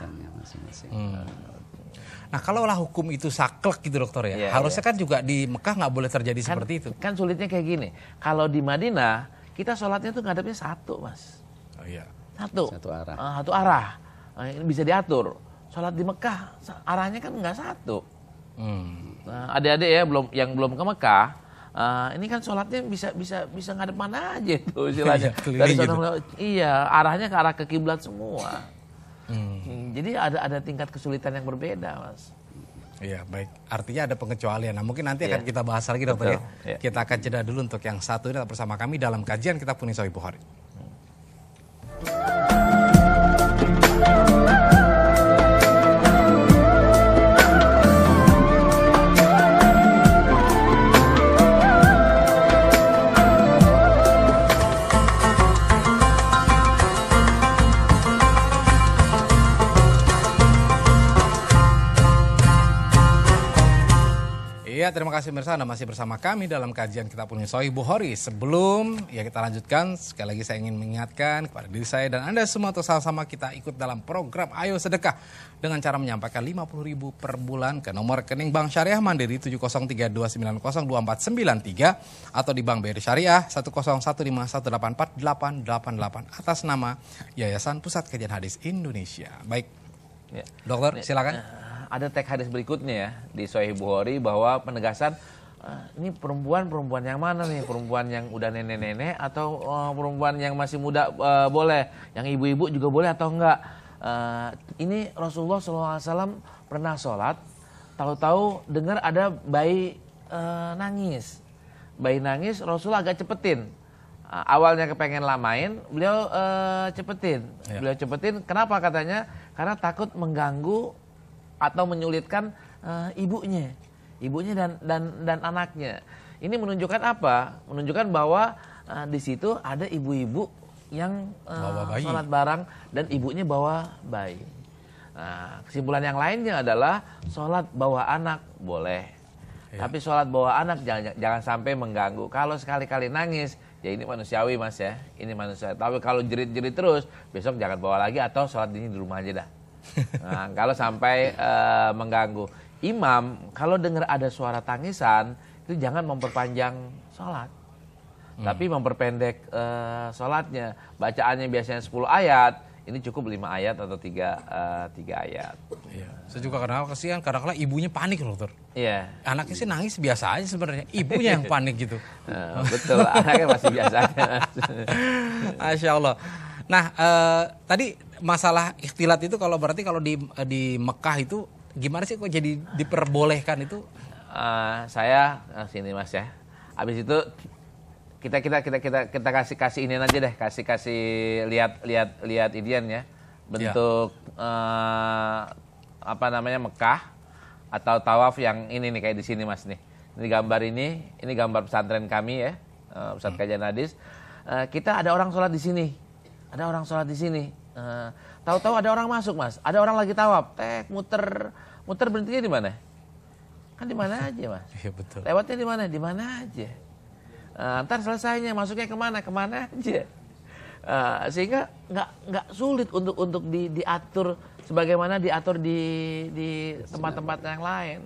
Nah, kalaulah hukum itu saklek gitu dokter ya, harusnya kan juga di Mekah nggak boleh terjadi seperti itu. Kan sulitnya kayak gini, kalau di Madinah kita sholatnya tuh ngadepnya satu, Mas. Oh iya. Satu arah. Satu arah. Ini bisa diatur. Sholat di Mekah arahnya kan nggak satu. Nah, adik-adik ya yang belum ke Mekah, Ini kan sholatnya bisa ngadep mana aja tuh istilahnya. Keliling gitu. Iya, arahnya ke arah ke kiblat semua. Jadi ada tingkat kesulitan yang berbeda, Mas. Iya, baik. Artinya ada pengecualian. Nah, mungkin nanti akan kita bahas lagi, dokter. Ya. Kita akan jeda dulu untuk yang satu ini bersama kami dalam kajian Kitab Kuning Sahih Bukhari. Ya, terima kasih pemirsa, Anda masih bersama kami dalam kajian Kitab Kuning Sahih Bukhari. Sebelum kita lanjutkan, sekali lagi saya ingin mengingatkan kepada diri saya dan Anda semua untuk sama-sama kita ikut dalam program Ayo Sedekah dengan cara menyampaikan 50.000 per bulan ke nomor rekening Bank Syariah Mandiri 70329024993 atau di Bank BRI Syariah 10151848888 atas nama Yayasan Pusat Kajian Hadis Indonesia. Baik, dokter silakan. Ada teks hadis berikutnya ya di Sahih Bukhari bahwa penegasan ini perempuan yang mana nih, perempuan yang udah nenek-nenek atau perempuan yang masih muda boleh, yang ibu-ibu juga boleh atau enggak. Ini Rasulullah SAW pernah sholat, tahu-tahu dengar ada bayi nangis. Bayi nangis, Rasulullah agak cepetin. Awalnya kepengen lamain, beliau cepetin. Beliau cepetin, kenapa katanya? Karena takut mengganggu atau menyulitkan ibunya dan anaknya. Ini menunjukkan apa? Menunjukkan bahwa di situ ada ibu-ibu yang sholat bareng dan ibunya bawa bayi. Nah, kesimpulan yang lainnya adalah sholat bawa anak boleh, tapi sholat bawa anak jangan sampai mengganggu. Kalau sekali-kali nangis, ya ini manusiawi Mas ya, ini manusiawi. Tapi kalau jerit-jerit terus, besok jangan bawa lagi atau sholat ini di rumah aja dah. Nah, kalau sampai mengganggu imam, kalau dengar ada suara tangisan itu jangan memperpanjang sholat, tapi memperpendek sholatnya. Bacaannya biasanya 10 ayat, ini cukup 5 ayat atau 3 ayat. Iya. Saya juga kadang-kadang kasihan, kadang-kadang ibunya panik loh, dokter. Iya. Anaknya sih nangis biasa aja sebenarnya, ibunya yang panik gitu. Betul, anaknya masih biasa aja. Masya Allah. Nah, tadi masalah ikhtilat itu kalau berarti kalau di Mekah itu gimana sih kok jadi diperbolehkan itu? Saya sini Mas ya. Habis itu kita kasih ini aja deh, kasih lihat idian ya. Bentuk apa namanya Mekah atau tawaf yang ini nih kayak di sini Mas nih. Ini gambar pesantren kami ya, Pusat Kajian Hadis. Kita ada orang sholat di sini. Ada orang sholat di sini. Tahu-tahu ada orang masuk Mas. Ada orang lagi tawaf. Muter berhentinya di mana? Kan di mana aja Mas. Iya betul. Lewatnya di mana? Di mana aja. Ntar selesainya masuknya kemana aja. Sehingga nggak sulit untuk diatur sebagaimana diatur di tempat-tempat yang lain.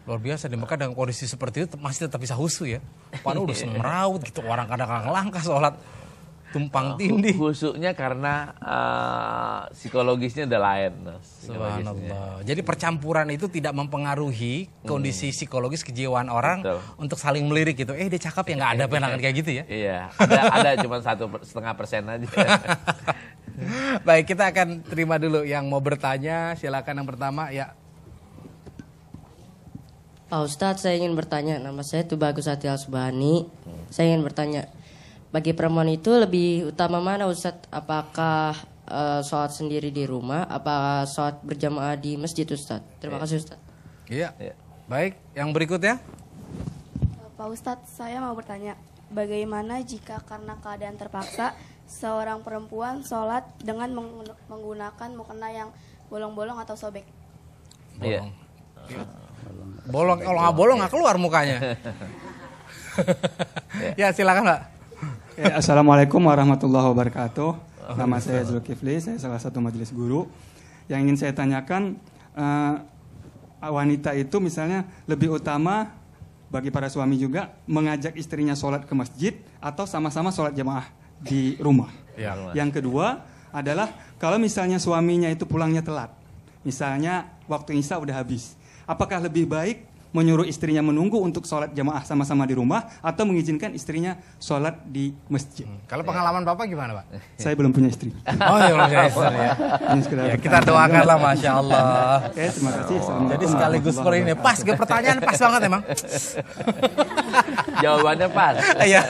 Luar biasa di Mekah dengan kondisi seperti itu masih tetap bisa husu ya. Padahal udah semeraut gitu, orang kadang-kadang langkah sholat. Tumpang tindih. Khususnya karena psikologisnya udah lain. Subhanallah. Jadi percampuran itu tidak mempengaruhi kondisi psikologis kejiwaan orang. Betul. Untuk saling melirik gitu. Dia cakep ya, nggak ada penangan kayak gitu ya. Iya, ada cuma 1,5% aja. Baik, kita akan terima dulu yang mau bertanya. Silakan yang pertama ya. Pak Ustadz, saya ingin bertanya. Nama saya Tubagus Hati Al-Subhani. Saya ingin bertanya, bagi perempuan itu lebih utama mana Ustadz? Apakah sholat sendiri di rumah? Apakah sholat berjamaah di masjid Ustadz? Terima kasih Ustadz. Iya. Baik, yang berikutnya. Pak Ustadz, saya mau bertanya, bagaimana jika karena keadaan terpaksa seorang perempuan sholat dengan menggunakan mukena yang bolong-bolong atau sobek? Iya. Bolong, kalau nggak bolong nggak keluar mukanya. Ya silakan Mbak. Assalamualaikum warahmatullahi wabarakatuh. Nama saya Zulkifli, saya salah satu majelis guru. Yang ingin saya tanyakan, wanita itu misalnya lebih utama bagi para suami juga mengajak istrinya sholat ke masjid atau sama-sama sholat jamaah di rumah. Ya. Yang kedua adalah kalau misalnya suaminya itu pulangnya telat, misalnya waktu isya udah habis, apakah lebih baik menyuruh istrinya menunggu untuk sholat jamaah sama-sama di rumah atau mengizinkan istrinya sholat di masjid. Kalau pengalaman Bapak gimana, Pak? Saya belum punya istri. Oh, ya belum punya istri ya. Hanya sekedar Ya, kita doakanlah, Masya Allah. Oke, terima kasih. Jadi sekaligus seperti ini. Pas, pertanyaan pas banget emang. Jawabannya pas. Iya.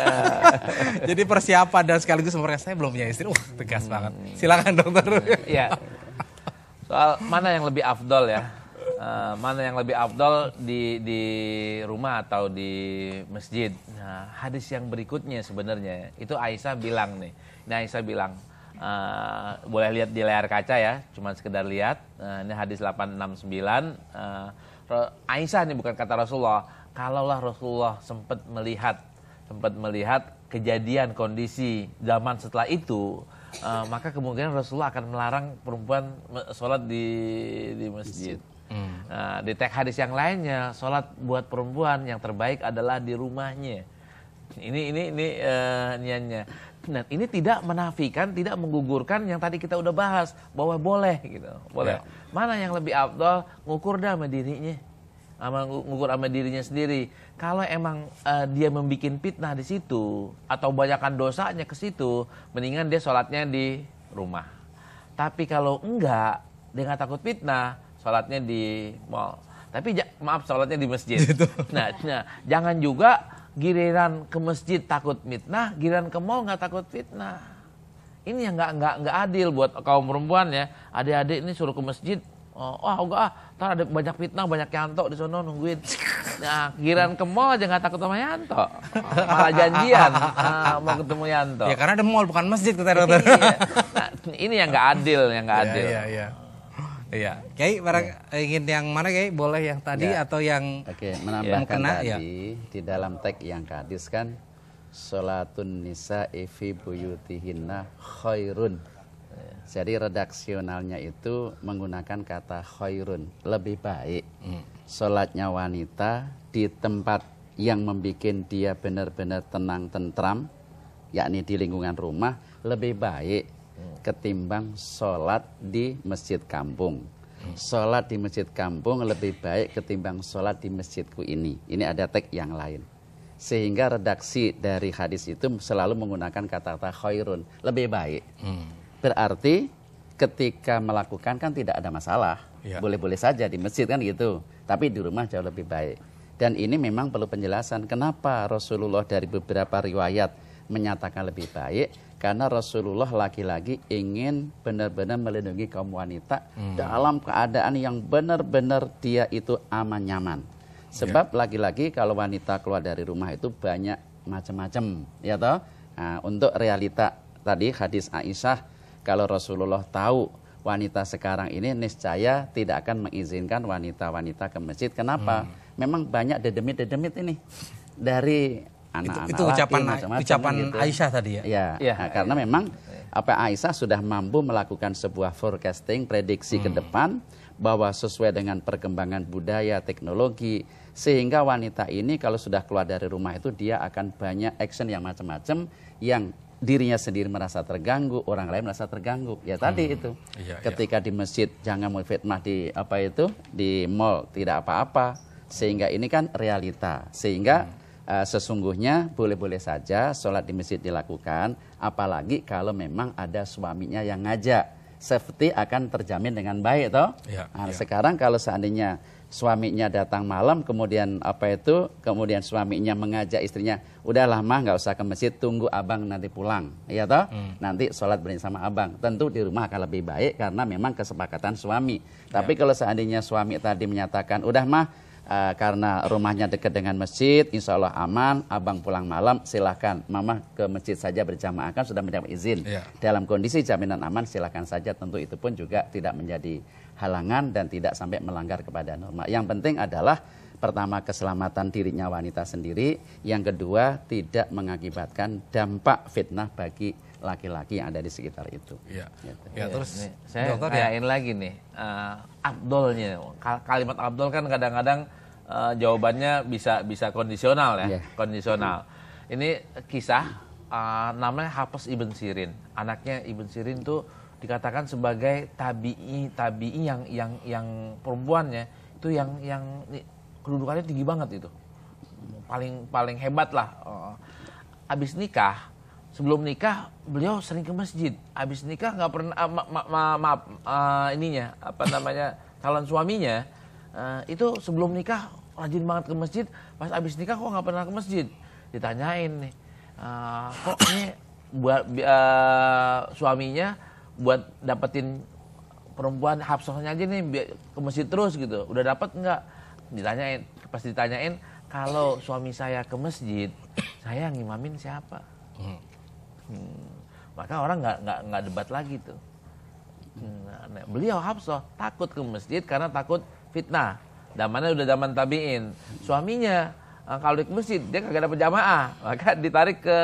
Jadi persiapan dan sekaligus mereka saya belum punya istri. Tegas banget. Silakan dokter. Iya. Soal mana yang lebih afdol ya? Mana yang lebih afdol di rumah atau di masjid? Nah, hadis yang berikutnya sebenarnya itu Aisyah bilang nih. Ini Aisyah bilang, boleh lihat di layar kaca ya, cuman sekedar lihat. Ini hadis 869. Aisyah ini bukan kata Rasulullah. Kalaulah Rasulullah sempat melihat kejadian kondisi zaman setelah itu, maka kemungkinan Rasulullah akan melarang perempuan sholat di masjid. Nah, di teks hadis yang lainnya, sholat buat perempuan yang terbaik adalah di rumahnya. Ini niannya. Nah, ini tidak menafikan, tidak menggugurkan yang tadi kita udah bahas bahwa boleh gitu, boleh. Ya. Mana yang lebih afdal, ngukur dah sama dirinya, ngukur sama dirinya sendiri. Kalau emang dia membikin fitnah di situ atau banyakkan dosanya ke situ, mendingan dia sholatnya di rumah. Tapi kalau enggak, dia nggak takut fitnah, sholatnya di mall. Tapi maaf, sholatnya di masjid. Nah, jangan juga giliran ke masjid takut fitnah, giliran ke mall nggak takut fitnah. Ini yang nggak adil buat kaum perempuan ya. Adik-adik ini suruh ke masjid, enggak ntar ada banyak fitnah, banyak Yanto di sono nungguin. Nah, giliran ke mall aja nggak takut sama Yanto, malah janjian mau ketemu Yanto. Ya karena ada mall bukan masjid kata dokter. Nah, ini yang nggak adil, Iya. Kiai, ingin yang mana Kiai? Boleh yang tadi atau yang menambahkan tadi di dalam teks yang hadis kan sholatun nisa'i fi buyutihinna khairun. Jadi redaksionalnya itu menggunakan kata khairun, lebih baik. Sholatnya wanita di tempat yang membuat dia benar-benar tenang tentram, yakni di lingkungan rumah, lebih baik ketimbang sholat di masjid kampung. Sholat di masjid kampung lebih baik ketimbang sholat di masjidku ini. Ini ada teks yang lain. Sehingga redaksi dari hadis itu selalu menggunakan kata-kata khairun, lebih baik. Berarti ketika melakukan kan tidak ada masalah. Boleh-boleh saja di masjid kan gitu. Tapi di rumah jauh lebih baik. Dan ini memang perlu penjelasan kenapa Rasulullah dari beberapa riwayat menyatakan lebih baik. Karena Rasulullah lagi-lagi ingin benar-benar melindungi kaum wanita dalam keadaan yang benar-benar dia itu aman nyaman. Sebab lagi-lagi kalau wanita keluar dari rumah itu banyak macam-macam, ya toh. Nah, untuk realita tadi hadis Aisyah, kalau Rasulullah tahu wanita sekarang ini niscaya tidak akan mengizinkan wanita-wanita ke masjid. Kenapa? Memang banyak dedemit-dedemit ini dari anak-anak itu ucapan gitu. Aisyah tadi ya. Nah, karena memang Aisyah sudah mampu melakukan sebuah forecasting, prediksi ke depan bahwa sesuai dengan perkembangan budaya, teknologi, sehingga wanita ini kalau sudah keluar dari rumah itu dia akan banyak action yang macam-macam yang dirinya sendiri merasa terganggu, orang lain merasa terganggu. Ya tadi itu. Ketika di masjid jangan mau fitnah di di mall tidak apa-apa. Sehingga ini kan realita. Sehingga sesungguhnya boleh-boleh saja sholat di masjid dilakukan, apalagi kalau memang ada suaminya yang ngajak, safety akan terjamin dengan baik toh. Sekarang kalau seandainya suaminya datang malam, kemudian kemudian suaminya mengajak istrinya, udahlah mah nggak usah ke masjid, tunggu abang nanti pulang, ya toh, nanti sholat bersama abang. Tentu di rumah akan lebih baik karena memang kesepakatan suami. Tapi kalau seandainya suami tadi menyatakan, udah mah karena rumahnya dekat dengan masjid, insya Allah aman, abang pulang malam, silahkan mama ke masjid saja berjamaah, kan sudah mendapat izin. Dalam kondisi jaminan aman silahkan saja, tentu itu pun juga tidak menjadi halangan dan tidak sampai melanggar kepada norma. Yang penting adalah pertama keselamatan dirinya wanita sendiri, yang kedua tidak mengakibatkan dampak fitnah bagi laki-laki yang ada di sekitar itu. Terus saya tanyain lagi nih, abdolnya, kalimat abdol kan kadang-kadang jawabannya bisa kondisional ya, kondisional. Ini kisah namanya Hafiz Ibn Sirin, anaknya Ibn Sirin tuh dikatakan sebagai tabi'i yang perempuannya itu yang kedudukannya tinggi banget itu. Paling hebat lah. Abis nikah, sebelum nikah beliau sering ke masjid. Abis nikah nggak pernah calon suaminya itu sebelum nikah rajin banget ke masjid. Pas abis nikah kok nggak pernah ke masjid. Ditanyain nih, kok ini buat suaminya buat dapetin perempuan Hafsahnya aja nih ke masjid terus gitu. Udah dapat nggak? Ditanyain. Pas ditanyain, kalau suami saya ke masjid, saya ngimamin siapa? Maka orang nggak debat lagi tuh. Nah, beliau Hafsah takut ke masjid karena takut fitnah. Zamannya udah zaman tabiin. Suaminya kalau ke masjid dia kagak dapat jamaah, maka ditarik ke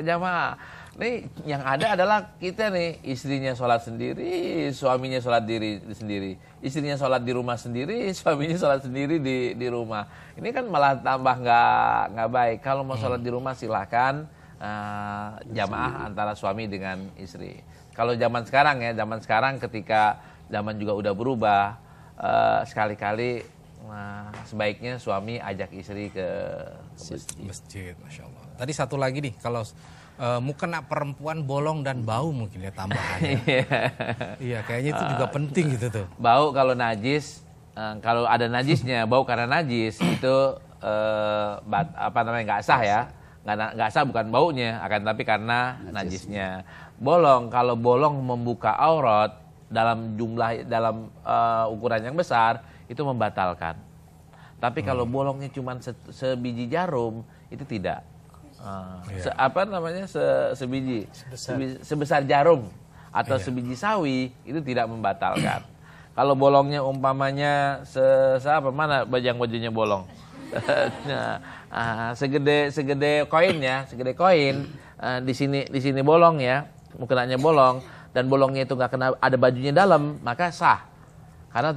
jamaah. Nih yang ada adalah kita nih, istrinya sholat sendiri, suaminya sholat diri sendiri, istrinya sholat di rumah sendiri, suaminya sholat sendiri di rumah. Ini kan malah tambah nggak baik. Kalau mau sholat di rumah silahkan jamaah antara suami dengan istri. Kalau zaman sekarang ketika zaman juga udah berubah, sekali-kali sebaiknya suami ajak istri ke masjid. Masya Allah. Tadi satu lagi nih, kalau mukena perempuan bolong dan bau mungkin ya tambahannya. Iya, kayaknya itu juga penting gitu tuh. Bau kalau najis, kalau ada najisnya, bau karena najis itu nggak sah ya. Nggak sah bukan baunya, akan tapi karena najisnya. Bolong, kalau bolong membuka aurat dalam ukuran yang besar itu membatalkan. Tapi kalau bolongnya cuma sebiji jarum itu tidak. Sebiji sebesar jarum atau sebiji sawi itu tidak membatalkan. Kalau bolongnya umpamanya mana bajunya bolong? segede koin ya, segede koin. Di sini bolong ya, mukenanya bolong dan bolongnya itu nggak kena ada bajunya dalam, maka sah karena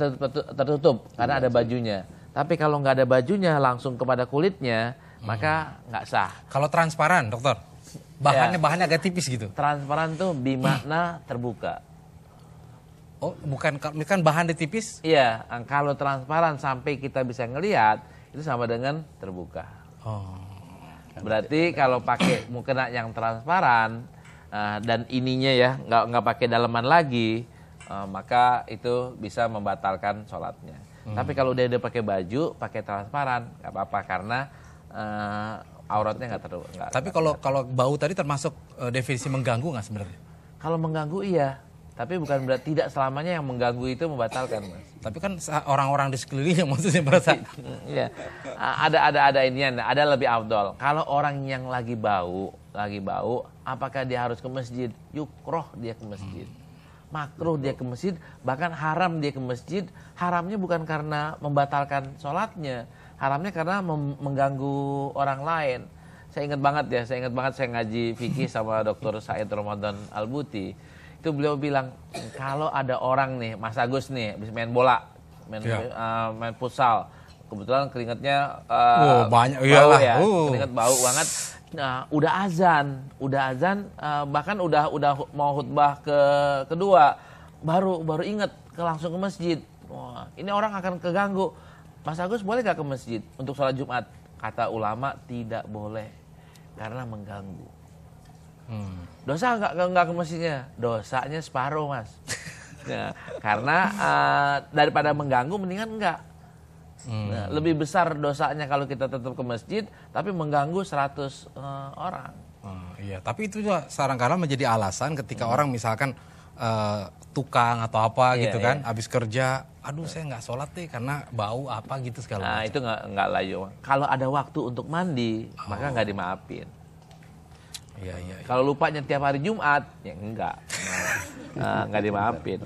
tertutup karena ada bajunya. Tapi kalau nggak ada bajunya langsung kepada kulitnya, maka nggak sah. Kalau transparan, dokter, bahannya agak tipis gitu. Transparan tuh bermakna terbuka. Oh, bukan bahan ditipis? Iya, kalau transparan sampai kita bisa ngelihat itu sama dengan terbuka. Oh. Berarti kalau pakai mukena yang transparan dan ininya ya nggak pakai daleman lagi, maka itu bisa membatalkan sholatnya. Tapi kalau dia udah pakai baju, pakai transparan, nggak apa-apa karena auratnya nggak terlalu. Tapi kalau bau tadi termasuk definisi mengganggu nggak sebenarnya? Kalau mengganggu iya, tapi bukan berarti tidak selamanya yang mengganggu itu membatalkan, Mas. Tapi kan orang-orang di sekelilingnya maksudnya merasa. Iya, ada inian, ada lebih afdol. Kalau orang yang lagi bau, apakah dia harus ke masjid? Yukroh dia ke masjid. Makruh dia ke masjid, bahkan haram dia ke masjid. Haramnya bukan karena membatalkan sholatnya, haramnya karena mengganggu orang lain. Saya ingat banget saya ngaji fikih sama Dr. Said Ramadan Al-Buti. Itu beliau bilang, kalau ada orang nih, Mas Agus nih, habis main bola, main futsal, kebetulan keringatnya banyak, bau ya, keringat bau banget. Nah, udah azan, bahkan udah mau khutbah kedua, baru ingat langsung ke masjid. Wah, ini orang akan keganggu. Mas Agus boleh gak ke masjid untuk sholat Jumat? Kata ulama tidak boleh karena mengganggu. Dosa nggak ke masjidnya? Dosanya separuh, Mas. Nah, karena daripada mengganggu mendingan enggak. Nah, lebih besar dosanya kalau kita tetap ke masjid tapi mengganggu 100 orang. Iya, tapi itu juga kadang-kadang menjadi alasan ketika orang misalkan tukang atau apa gitu kan, habis kerja, aduh saya nggak sholat deh karena bau apa gitu segala macam. Nah, itu nggak layu. Kalau ada waktu untuk mandi, maka nggak dimaafin. Iya. Kalau lupanya tiap hari Jumat, ya enggak. Nggak dimaafin.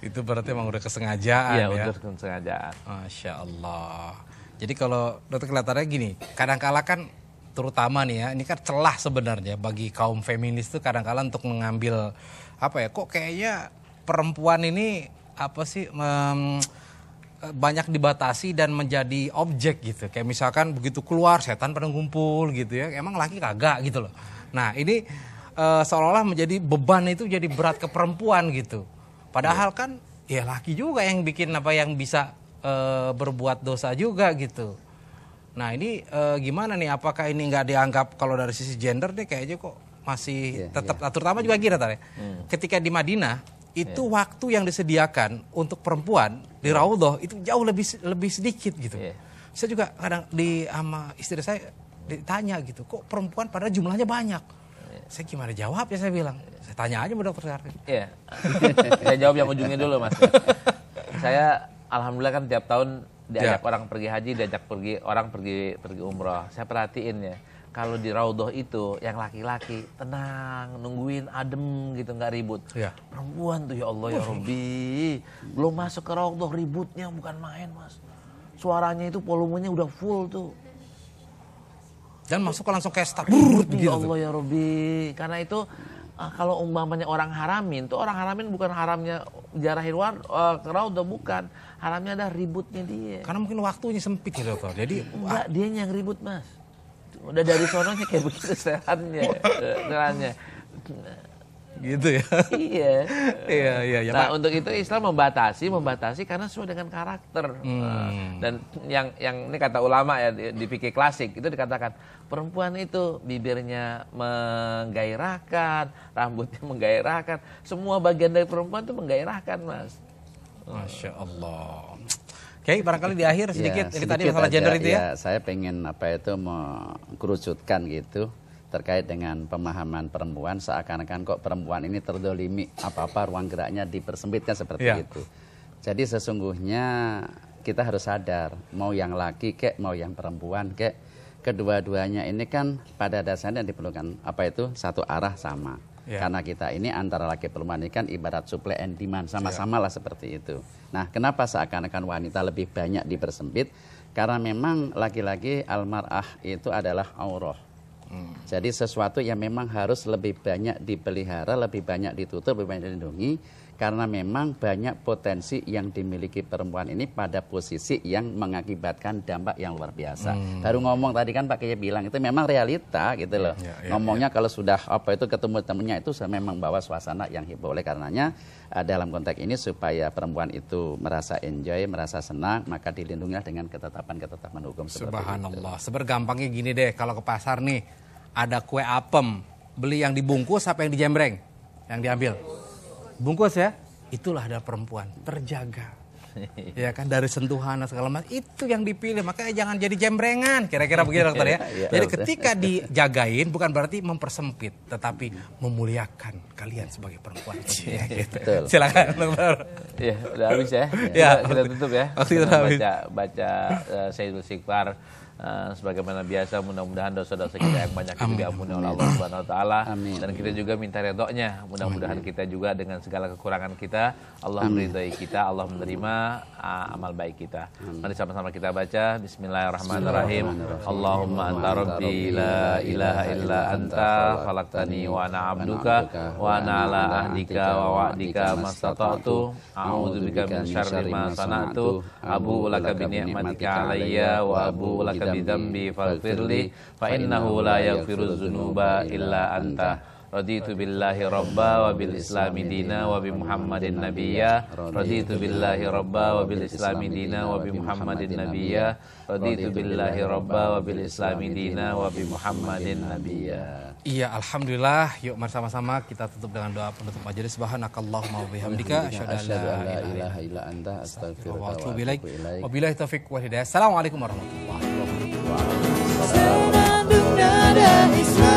Itu berarti emang udah kesengajaan ya? Iya, udah kesengajaan. Masya Allah. Jadi kalau dokter kelihatannya gini, kadang-kala kan terutama nih ya, ini kan celah sebenarnya bagi kaum feminis tuh kadang-kala untuk mengambil kok kayaknya perempuan ini banyak dibatasi dan menjadi objek gitu. Kayak misalkan begitu keluar setan pada ngumpul gitu ya, emang laki kagak gitu loh. Nah ini seolah-olah menjadi beban itu jadi berat ke perempuan gitu. Padahal kan ya laki juga yang bikin yang bisa berbuat dosa juga gitu. Nah ini gimana nih? Apakah ini nggak dianggap kalau dari sisi gender nih kayaknya kok masih tetap, terutama juga gini ya. Ketika di Madinah itu waktu yang disediakan untuk perempuan di Raudhah itu jauh lebih sedikit gitu. Saya juga kadang sama istri saya ditanya gitu, kok perempuan padahal jumlahnya banyak. Saya gimana jawab ya, saya bilang, saya tanya aja sama dokter Syarif. Iya. Saya jawab yang ujungnya dulu Mas. Saya alhamdulillah kan tiap tahun diajak orang pergi haji, diajak orang pergi umroh. Saya perhatiin ya, kalau di Raudhah itu yang laki-laki tenang, nungguin adem gitu, nggak ribut. Perempuan tuh ya Allah ya Rabbi, belum masuk ke Raudhah ributnya bukan main Mas. Suaranya itu volumenya udah full tuh. Dan masuk langsung kayak start. Ya Allah ya Rabbi. Karena itu kalau umpamanya orang haramin, tuh orang haramin bukan haramnya jarahin ke Raudhah, bukan. Haramnya ada ributnya dia. Karena mungkin waktunya sempit ya dokter. Jadi enggak, dia yang ribut Mas. Udah dari sononya kayak begitu serannya. Gitu ya. Iya. Nah, untuk itu Islam membatasi karena sesuai dengan karakter. Dan yang ini kata ulama ya di fikih klasik itu dikatakan perempuan itu bibirnya menggairahkan, rambutnya menggairahkan, semua bagian dari perempuan itu menggairahkan Mas. Masya Allah. Oke, barangkali di akhir sedikit ini tadi masalah gender itu ya. Saya pengen mengkerucutkan gitu terkait dengan pemahaman perempuan, seakan-akan kok perempuan ini terdolimi, apa-apa ruang geraknya dipersempitkan seperti itu. Jadi sesungguhnya kita harus sadar, mau yang laki kek, mau yang perempuan kek, kedua-duanya ini kan pada dasarnya diperlukan satu arah sama. Karena kita ini antara laki perempuan ini kan ibarat supply and demand, sama-sama lah seperti itu. Nah, kenapa seakan-akan wanita lebih banyak dipersempit? Karena memang laki-laki almar'ah itu adalah aurah. Jadi sesuatu yang memang harus lebih banyak dipelihara, lebih banyak ditutup, lebih banyak dilindungi, karena memang banyak potensi yang dimiliki perempuan ini pada posisi yang mengakibatkan dampak yang luar biasa. Baru ngomong tadi kan Pak Kiai bilang itu memang realita gitu loh. Ngomongnya kalau sudah ketemu temennya itu memang bawa suasana yang heboh. Oleh karenanya dalam konteks ini supaya perempuan itu merasa enjoy, merasa senang, maka dilindungilah dengan ketetapan-ketetapan hukum seperti itu. Subhanallah. Sebergampangnya gini deh, kalau ke pasar nih ada kue apem, beli yang dibungkus apa yang dijembreng? Yang diambil bungkus ya, itulah ada perempuan terjaga. Ya kan, dari sentuhan segala macam itu yang dipilih, makanya jangan jadi jembrengan, kira-kira begitu dokter ya. Jadi ketika dijagain bukan berarti mempersempit, tetapi memuliakan kalian sebagai perempuan. Ya, gitu. Silakan dokter. Ya, udah habis ya. Kita tutup ya. Baca Sayyidul Istighfar. Sebagaimana biasa, mudah-mudahan dosa-dosa kita yang banyak itu diampuni oleh Allah Subhanahu wa taala, dan kita juga minta ridhonya. Mudah-mudahan kita juga dengan segala kekurangan kita Allah meridhai kita, Allah menerima amal baik kita. Mari sama-sama kita baca Bismillahirrahmanirrahim. Allahumma anta rabbi la ilaha illa anta khalaqtani wa ana abduka wa ana ala ahdika wa wa'dika mastata'tu a'udzubika min syarri ma sana'tu abu'u laka bi ni'matika alayya wa abu'u laka bidambi faghfirli fa innahu la yaghfiru dzunuba illa anta. Raditu billahi rabba wa bil islami dina wa bi Muhammadin nabiyya. Raditu billahi rabba wa bil islami dina wa bi Muhammadin nabiyya. Raditu billahi rabba wa bil islami dina wa bi Muhammadin nabiyya. Iya, alhamdulillah. Yuk mari sama-sama kita tutup dengan doa penutup majelis. Subhanakallahumma wa bihamdika asyhadu an la ilaha illa anta astaghfiruka wa atubu ilaik. Wabillahi taufiq wal hidayah. Assalamualaikum warahmatullahi wabarakatuh.